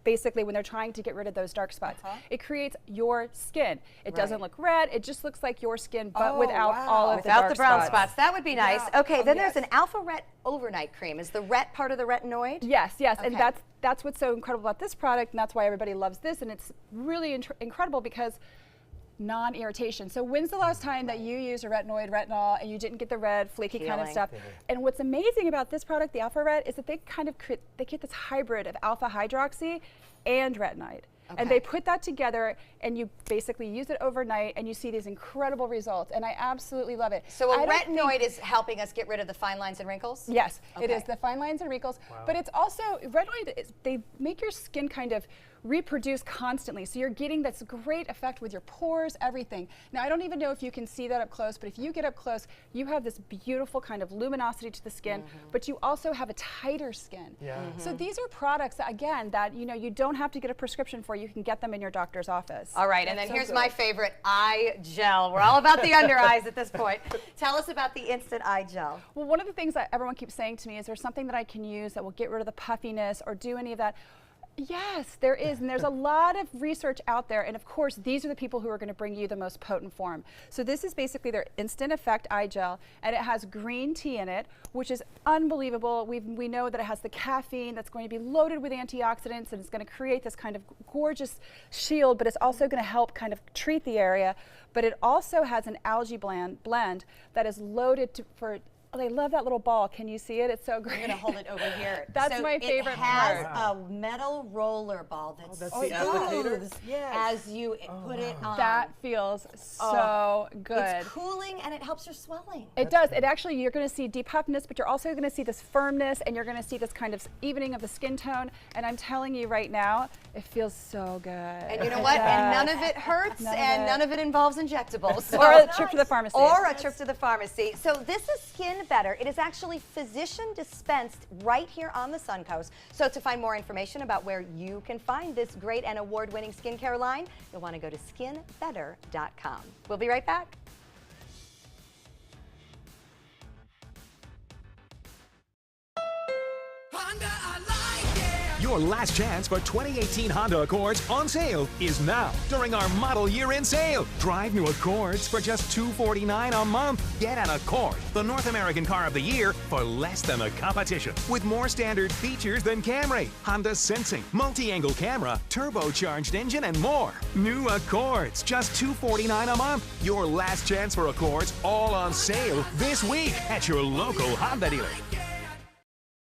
basically when they're trying to get rid of those dark spots. It creates your skin. It doesn't look red, it just looks like your skin, but without all of without the the brown dark spots. That would be nice. Yeah. Okay, then there's an Alpha Ret Overnight Cream. Is the ret part of the retinoid? Yes, yes, and Okay. that's what's so incredible about this product, and that's why everybody loves this, and it's really incredible because non-irritation. So when's the last time that you used a retinol, and you didn't get the red, flaky kind of stuff? And what's amazing about this product, the Alpha Ret, is that they kind of create this hybrid of alpha hydroxy and retinol. And they put that together, and you basically use it overnight, and you see these incredible results, and I absolutely love it. So a retinoid is helping us get rid of the fine lines and wrinkles? Yes, it Okay. is the fine lines and wrinkles, but it's also, retinoid, they make your skin kind of reproduce constantly, so you're getting this great effect with your pores, everything. Now, I don't even know if you can see that up close, but if you get up close, you have this beautiful kind of luminosity to the skin, but you also have a tighter skin. So these are products, again, that you don't have to get a prescription for. You can get them in your doctor's office. All right, and then here's my favorite, eye gel. We're all about the under eyes at this point. Tell us about the Instant Eye Gel. Well, one of the things that everyone keeps saying to me is, there something that I can use that will get rid of the puffiness or do any of that? Yes, there is, and there's a lot of research out there, and of course these are the people who are going to bring you the most potent form. So this is basically their Instant Effect Eye Gel, and it has green tea in it, which is unbelievable. We know that it has the caffeine that's going to be loaded with antioxidants, and it's going to create this kind of gorgeous shield, but it's also going to help kind of treat the area. But it also has an algae blend that is loaded for. Oh, I love that little ball. Can you see it? It's so great. I'm going to hold it over here. That's so my favorite It has part. a metal roller ball that's the applicator? as you put it on. That feels so good. It's cooling and it helps your swelling. It does. It actually, you're going to see deep puffiness, but you're also going to see this firmness, and you're going to see this kind of evening of the skin tone. And I'm telling you right now, it feels so good. And you know what? And none of it hurts, none of it involves injectables. So Or a trip to the pharmacy. Or a trip to the pharmacy. So this is Skin Better. It is actually physician dispensed right here on the Suncoast. So to find more information about where you can find this great and award-winning skincare line, you'll want to go to skinbetter.com. We'll be right back. Your last chance for 2018 Honda Accords on sale is now during our model year-end sale. Drive new Accords for just $249 a month. Get an Accord, the North American car of the year, for less than the competition. With more standard features than Camry, Honda Sensing, multi-angle camera, turbocharged engine, and more. New Accords, just $249 a month. Your last chance for Accords, all on sale this week at your local Honda dealer.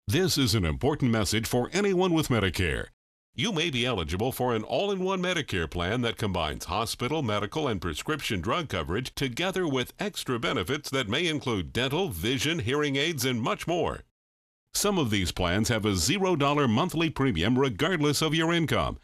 This is an important message for anyone with Medicare. You may be eligible for an all-in-one Medicare plan that combines hospital, medical, and prescription drug coverage together with extra benefits that may include dental, vision, hearing aids, and much more. Some of these plans have a $0 monthly premium regardless of your income.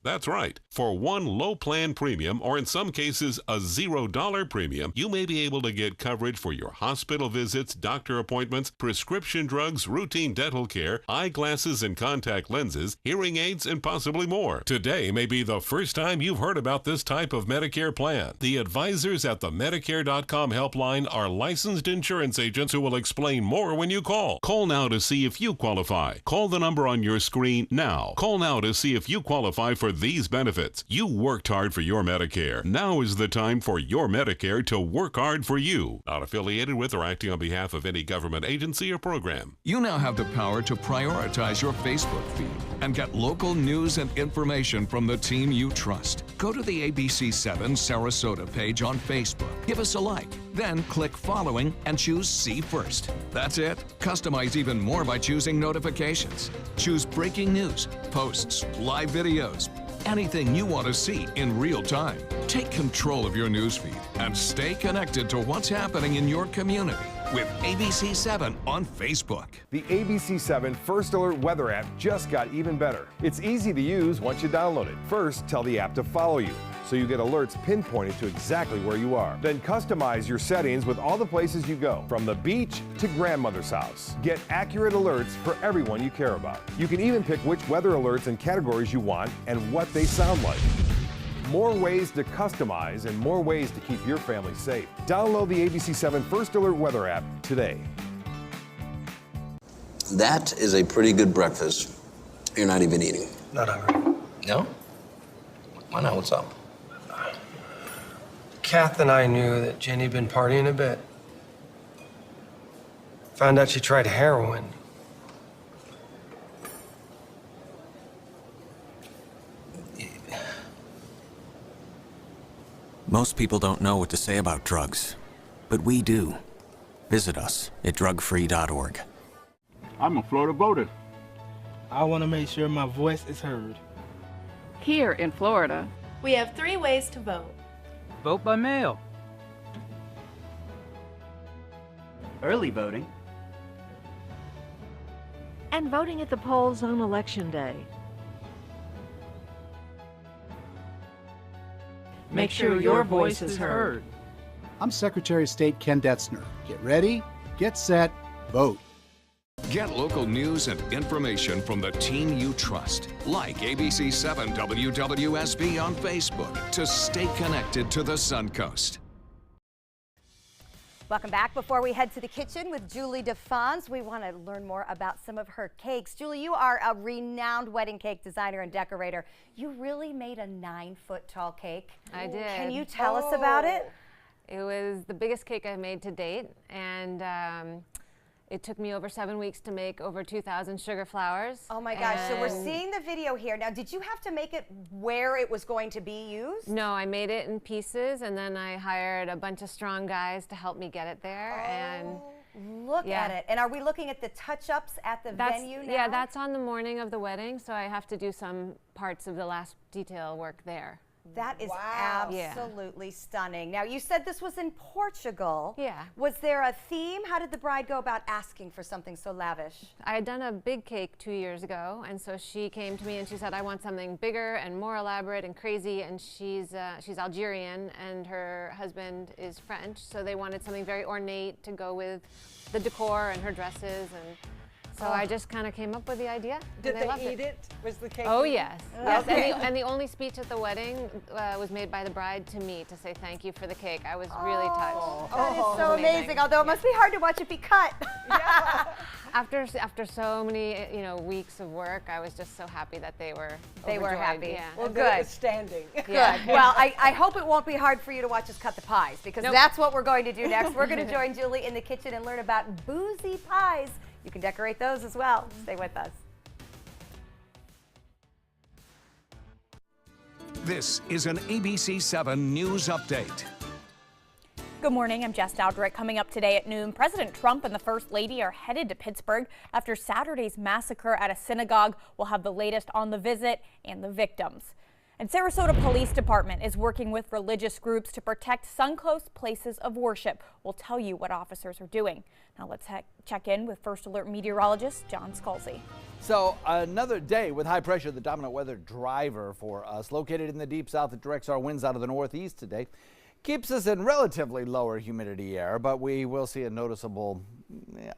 That's right. For one low plan premium, or in some cases a $0 premium, you may be able to get coverage for your hospital visits, doctor appointments, prescription drugs, routine dental care, eyeglasses and contact lenses, hearing aids, and possibly more. Today may be the first time you've heard about this type of Medicare plan. The advisors at the Medicare.com helpline are licensed insurance agents who will explain more when you call. Call now to see if you qualify. Call the number on your screen now. Call now to see if you qualify for these benefits. You worked hard for your Medicare. Now is the time for your Medicare to work hard for you. Not affiliated with or acting on behalf of any government agency or program. You now have the power to prioritize your Facebook feed and get local news and information from the team you trust. Go to the ABC7 Sarasota page on Facebook. Give us a like. Then click following and choose See First. That's it. Customize even more by choosing notifications. Choose breaking news, posts, live videos, anything you want to see in real time. Take control of your newsfeed and stay connected to what's happening in your community with ABC7 on Facebook. The ABC7 First Alert weather app just got even better. It's easy to use once you download it. First, tell the app to follow you, so you get alerts pinpointed to exactly where you are. Then customize your settings with all the places you go, from the beach to grandmother's house. Get accurate alerts for everyone you care about. You can even pick which weather alerts and categories you want and what they sound like. More ways to customize and more ways to keep your family safe. Download the ABC7 First Alert weather app today. That is a pretty good breakfast. You're not even eating. Not hungry. No? Why not? What's up? Kath and I knew that Jenny'd been partying a bit. Found out she tried heroin. Most people don't know what to say about drugs, but we do. Visit us at drugfree.org. I'm a Florida voter. I want to make sure my voice is heard. Here in Florida, we have 3 ways to vote. Vote by mail. Early voting. And voting at the polls on Election Day. Make sure your voice is heard. I'm Secretary of State Ken Detzner. Get ready, get set, vote. Get local news and information from the team you trust. Like ABC7 WWSB on Facebook to stay connected to the Suncoast. Welcome back. Before we head to the kitchen with Julie DeFons, we want to learn more about some of her cakes. Julie, you are a renowned wedding cake designer and decorator. You really made a 9-foot tall cake. I did. Can you tell us about it? It was the biggest cake I've made to date, and it took me over 7 weeks to make over 2,000 sugar flowers. Oh my gosh, so we're seeing the video here. Now, did you have to make it where it was going to be used? No, I made it in pieces, and then I hired a bunch of strong guys to help me get it there. Look at it. And are we looking at the touch-ups at the venue now? Yeah, that's on the morning of the wedding, so I have to do some parts of the last detail work there. That is absolutely stunning. Now, you said this was in Portugal. Yeah. Was there a theme? How did the bride go about asking for something so lavish? I had done a big cake 2 years ago, and so she came to me and she said, I want something bigger and more elaborate and crazy, and she's Algerian and her husband is French, so they wanted something very ornate to go with the decor and her dresses, and so I just kind of came up with the idea. Did they eat it? Was the cake? Oh, yes. Yes. Okay. And the only speech at the wedding was made by the bride to me to say thank you for the cake. I was really touched. That is so amazing, although it must be hard to watch it be cut. After so many weeks of work, I was just so happy that they were happy. Yeah. Well, And good. that it was standing. Good. Well, I hope it won't be hard for you to watch us cut the pies, because that's what we're going to do next. We're going to join Julie in the kitchen and learn about boozy pies. You can decorate those as well. Stay with us. This is an ABC7 News Update. Good morning, I'm Jess Dowdrick. Coming up today at noon, President Trump and the First Lady are headed to Pittsburgh after Saturday's massacre at a synagogue. We'll have the latest on the visit and the victims. And Sarasota Police Department is working with religious groups to protect Suncoast places of worship. We'll tell you what officers are doing. Now let's check in with First Alert meteorologist John Scalzi. So another day with high pressure, the dominant weather driver for us, located in the deep south that directs our winds out of the northeast today. Keeps us in relatively lower humidity air, but we will see a noticeable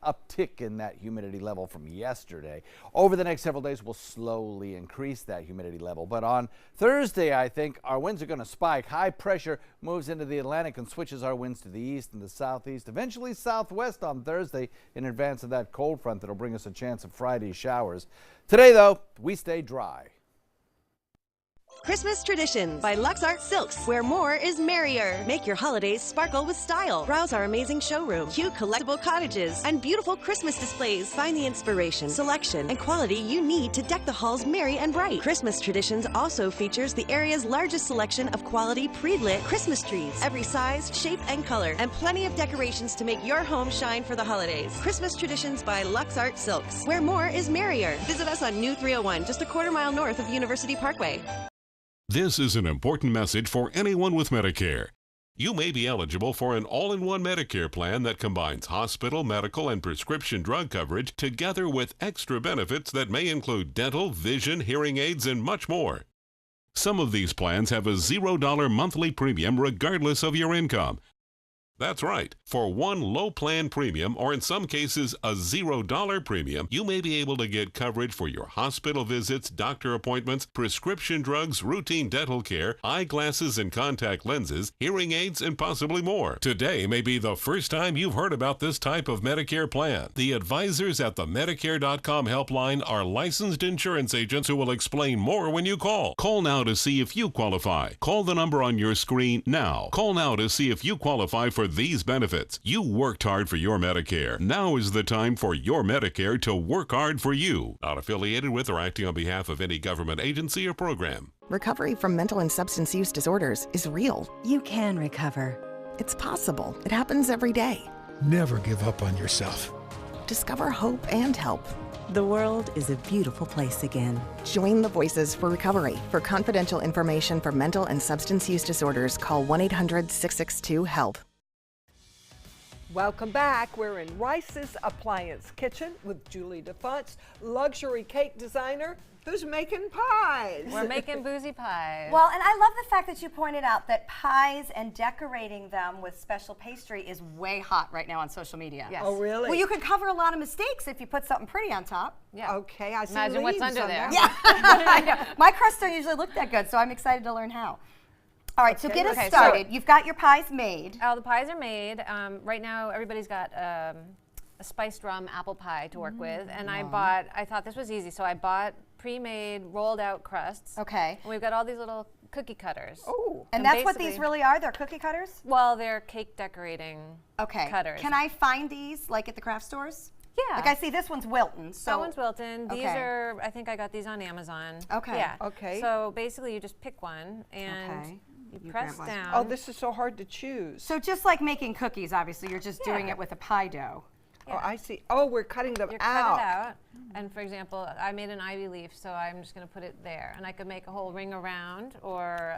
uptick in that humidity level from yesterday. Over the next several days, we'll slowly increase that humidity level. But on Thursday, I think our winds are going to spike. High pressure moves into the Atlantic and switches our winds to the east and the southeast, eventually southwest on Thursday in advance of that cold front that'll bring us a chance of Friday showers. Today, though, we stay dry. Christmas Traditions by Lux Art Silks, where more is merrier. Make your holidays sparkle with style. Browse our amazing showroom, cute collectible cottages, and beautiful Christmas displays. Find the inspiration, selection, and quality you need to deck the halls merry and bright. Christmas Traditions also features the area's largest selection of quality pre-lit Christmas trees, every size, shape, and color, and plenty of decorations to make your home shine for the holidays. Christmas Traditions by Lux Art Silks, where more is merrier. Visit us on New 301, just a quarter mile north of University Parkway. This is an important message for anyone with Medicare. You may be eligible for an all-in-one Medicare plan that combines hospital, medical, and prescription drug coverage together with extra benefits that may include dental, vision, hearing aids, and much more. Some of these plans have a $0 monthly premium regardless of your income. That's right. For one low plan premium, or in some cases a $0 premium, you may be able to get coverage for your hospital visits, doctor appointments, prescription drugs, routine dental care, eyeglasses and contact lenses, hearing aids, and possibly more. Today may be the first time you've heard about this type of Medicare plan. The advisors at the Medicare.com helpline are licensed insurance agents who will explain more when you call. Call now to see if you qualify. Call the number on your screen now. Call now to see if you qualify for these benefits. You worked hard for your Medicare. Now is the time for your Medicare to work hard for you. Not affiliated with or acting on behalf of any government agency or program. Recovery from mental and substance use disorders is real. You can recover. It's possible. It happens every day. Never give up on yourself. Discover hope and help. The world is a beautiful place again. Join the Voices for Recovery. For confidential information for mental and substance use disorders, call 1-800-662-HELP. Welcome back. We're in Rice's Appliance Kitchen with Julie DeFonts, luxury cake designer who's making pies. We're making boozy pies. Well, and I love the fact that you pointed out that pies and decorating them with special pastry is way hot right now on social media. Yes. Oh, really? Well, you could cover a lot of mistakes if you put something pretty on top. Yeah. Okay, I see. Imagine what's leaves under on there. Yeah. I know. My crusts don't usually look that good, so I'm excited to learn how. All right, so get us started. You've got your pies made. Oh, the pies are made. Right now, everybody's got a spiced rum apple pie to work with, and I thought this was easy, so I bought pre-made rolled out crusts. Okay. And we've got all these little cookie cutters. Oh. And that's what these really are? They're cookie cutters? Well, they're cake decorating cutters. Can I find these like at the craft stores? Yeah. Like I see this one's Wilton. So that one's Wilton. These are, I think I got these on Amazon. Okay. Yeah. Okay. So basically you just pick one and you press down. Oh, this is so hard to choose. So just like making cookies, obviously, you're just doing it with a pie dough. Yeah. Oh, I see. Oh, we're cutting them Cut it out. And for example, I made an ivy leaf, so I'm just going to put it there. And I could make a whole ring around or...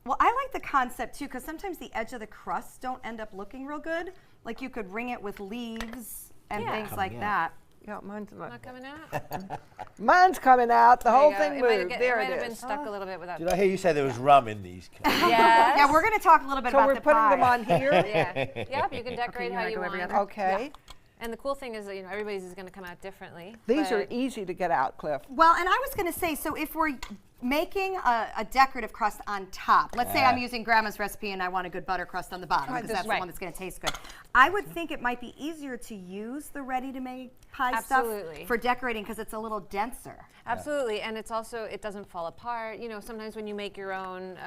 Well, I like the concept too, because sometimes the edge of the crusts don't end up looking real good. Like you could ring it with leaves and things like that. Yeah, mine's not coming out. Mine's coming out. The whole thing moved. There it is. It might have been stuck a little bit without. Did I hear you say there was rum in these? Yes. Yeah, we're going to talk a little bit about the pie. So we're putting them on here? Yeah. Yep, you can decorate how you want. Okay. Yeah. And the cool thing is that everybody's is going to come out differently. These are easy to get out, Cliff. Well, and I was going to say, so if we're making a decorative crust on top, let's say I'm using Grandma's recipe and I want a good butter crust on the bottom because that's the one that's going to taste good. I would think it might be easier to use the ready-to-make pie stuff for decorating because it's a little denser. Absolutely, and it's also, it doesn't fall apart. You know, sometimes when you make your own,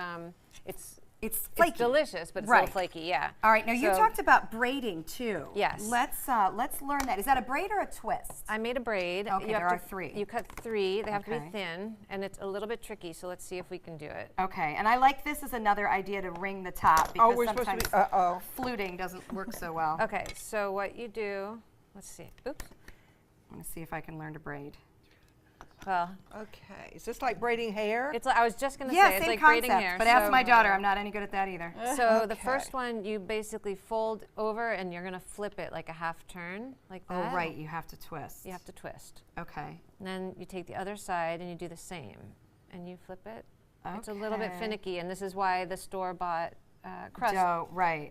it's flaky. It's delicious, but it's a little flaky, yeah. All right, now you talked about braiding too. Yes. Let's learn that. Is that a braid or a twist? I made a braid. Okay, there are 3. You cut 3. They have to be thin, and it's a little bit tricky, so let's see if we can do it. Okay, and I like this as another idea to ring the top because sometimes fluting doesn't work so well. Okay, so what you do, let's see. Oops. I'm going to see if I can learn to braid. Well, okay. Is this like braiding hair? It's like, I was just going to say, it's like braiding hair. But ask my daughter, I'm not any good at that either. So the first one, you basically fold over and you're going to flip it like a half turn, like that. Oh, right, you have to twist. You have to twist. Okay. And then you take the other side and you do the same. And you flip it. Okay. It's a little bit finicky, and this is why the store-bought crust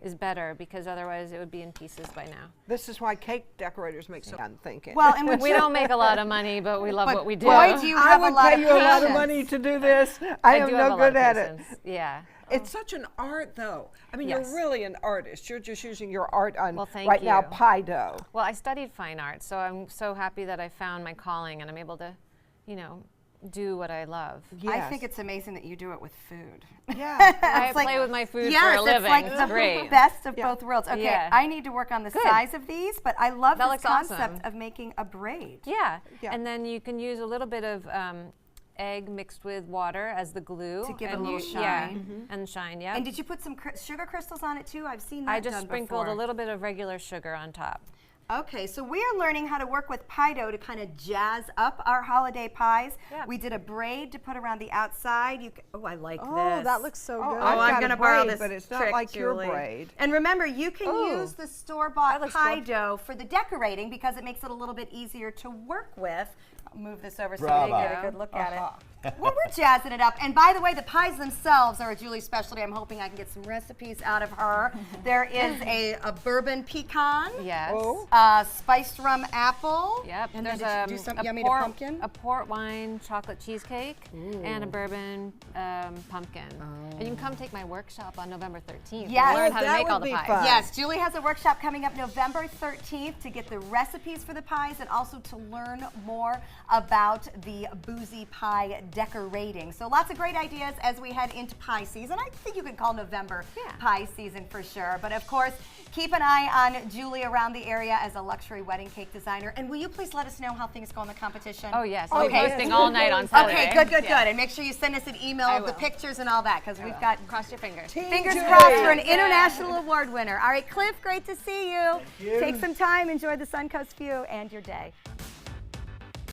is better, because otherwise it would be in pieces by now. This is why cake decorators make so I'm thinking. Well, and we don't make a lot of money, but we love what we do. Boy, do you have I would pay you a lot of money to do this. I am no good at it. Yeah. It's such an art, though. I mean, you're really an artist. You're just using your art on now pie dough. Well, I studied fine art, so I'm so happy that I found my calling and I'm able to, do what I love. Yes. I think it's amazing that you do it with food. Yeah. I play with my food for a living. It's like the best of both worlds. Okay, I need to work on the size of these, but I love this concept of making a braid. Yeah. And then you can use a little bit of egg mixed with water as the glue. To give it a little shine. Yeah, and shine, yeah. And did you put some sugar crystals on it too? I've seen that I just sprinkled a little bit of regular sugar on top. Okay, so we are learning how to work with pie dough to kind of jazz up our holiday pies. Yeah. We did a braid to put around the outside. Oh, I like this. Oh, that looks so good. I'm going to borrow this but it's not trick, like Julie. your braid. And remember, you can use the store-bought pie good. dough for the decorating because it makes it a little bit easier to work with. I'll move this over so Bravo. we get a good look at it. Well, we're jazzing it up. And by the way, the pies themselves are a Julie's specialty. I'm hoping I can get some recipes out of her. There is a bourbon pecan. Yes. Spiced rum apple. Yep. And There's then did you do something yummy port, to pumpkin? a port wine chocolate cheesecake and a bourbon pumpkin. And you can come take my workshop on November 13th. Yes. And learn how to that make all would the be pies. fun. Yes, Julie has a workshop coming up November 13th to get the recipes for the pies and also to learn more about the boozy pie decorating. So lots of great ideas as we head into pie season. I think you could call November pie season for sure. But of course, keep an eye on Julie around the area as a luxury wedding cake designer. And will you please let us know how things go in the competition? Oh, yes. I'll be posting all night on Saturday. Okay, good. And make sure you send us an email of the pictures and all that because we've got cross your fingers. Fingers crossed for an international award winner. All right, Cliff, great to see you. Thank you. Take some time, enjoy the Suncoast view and your day.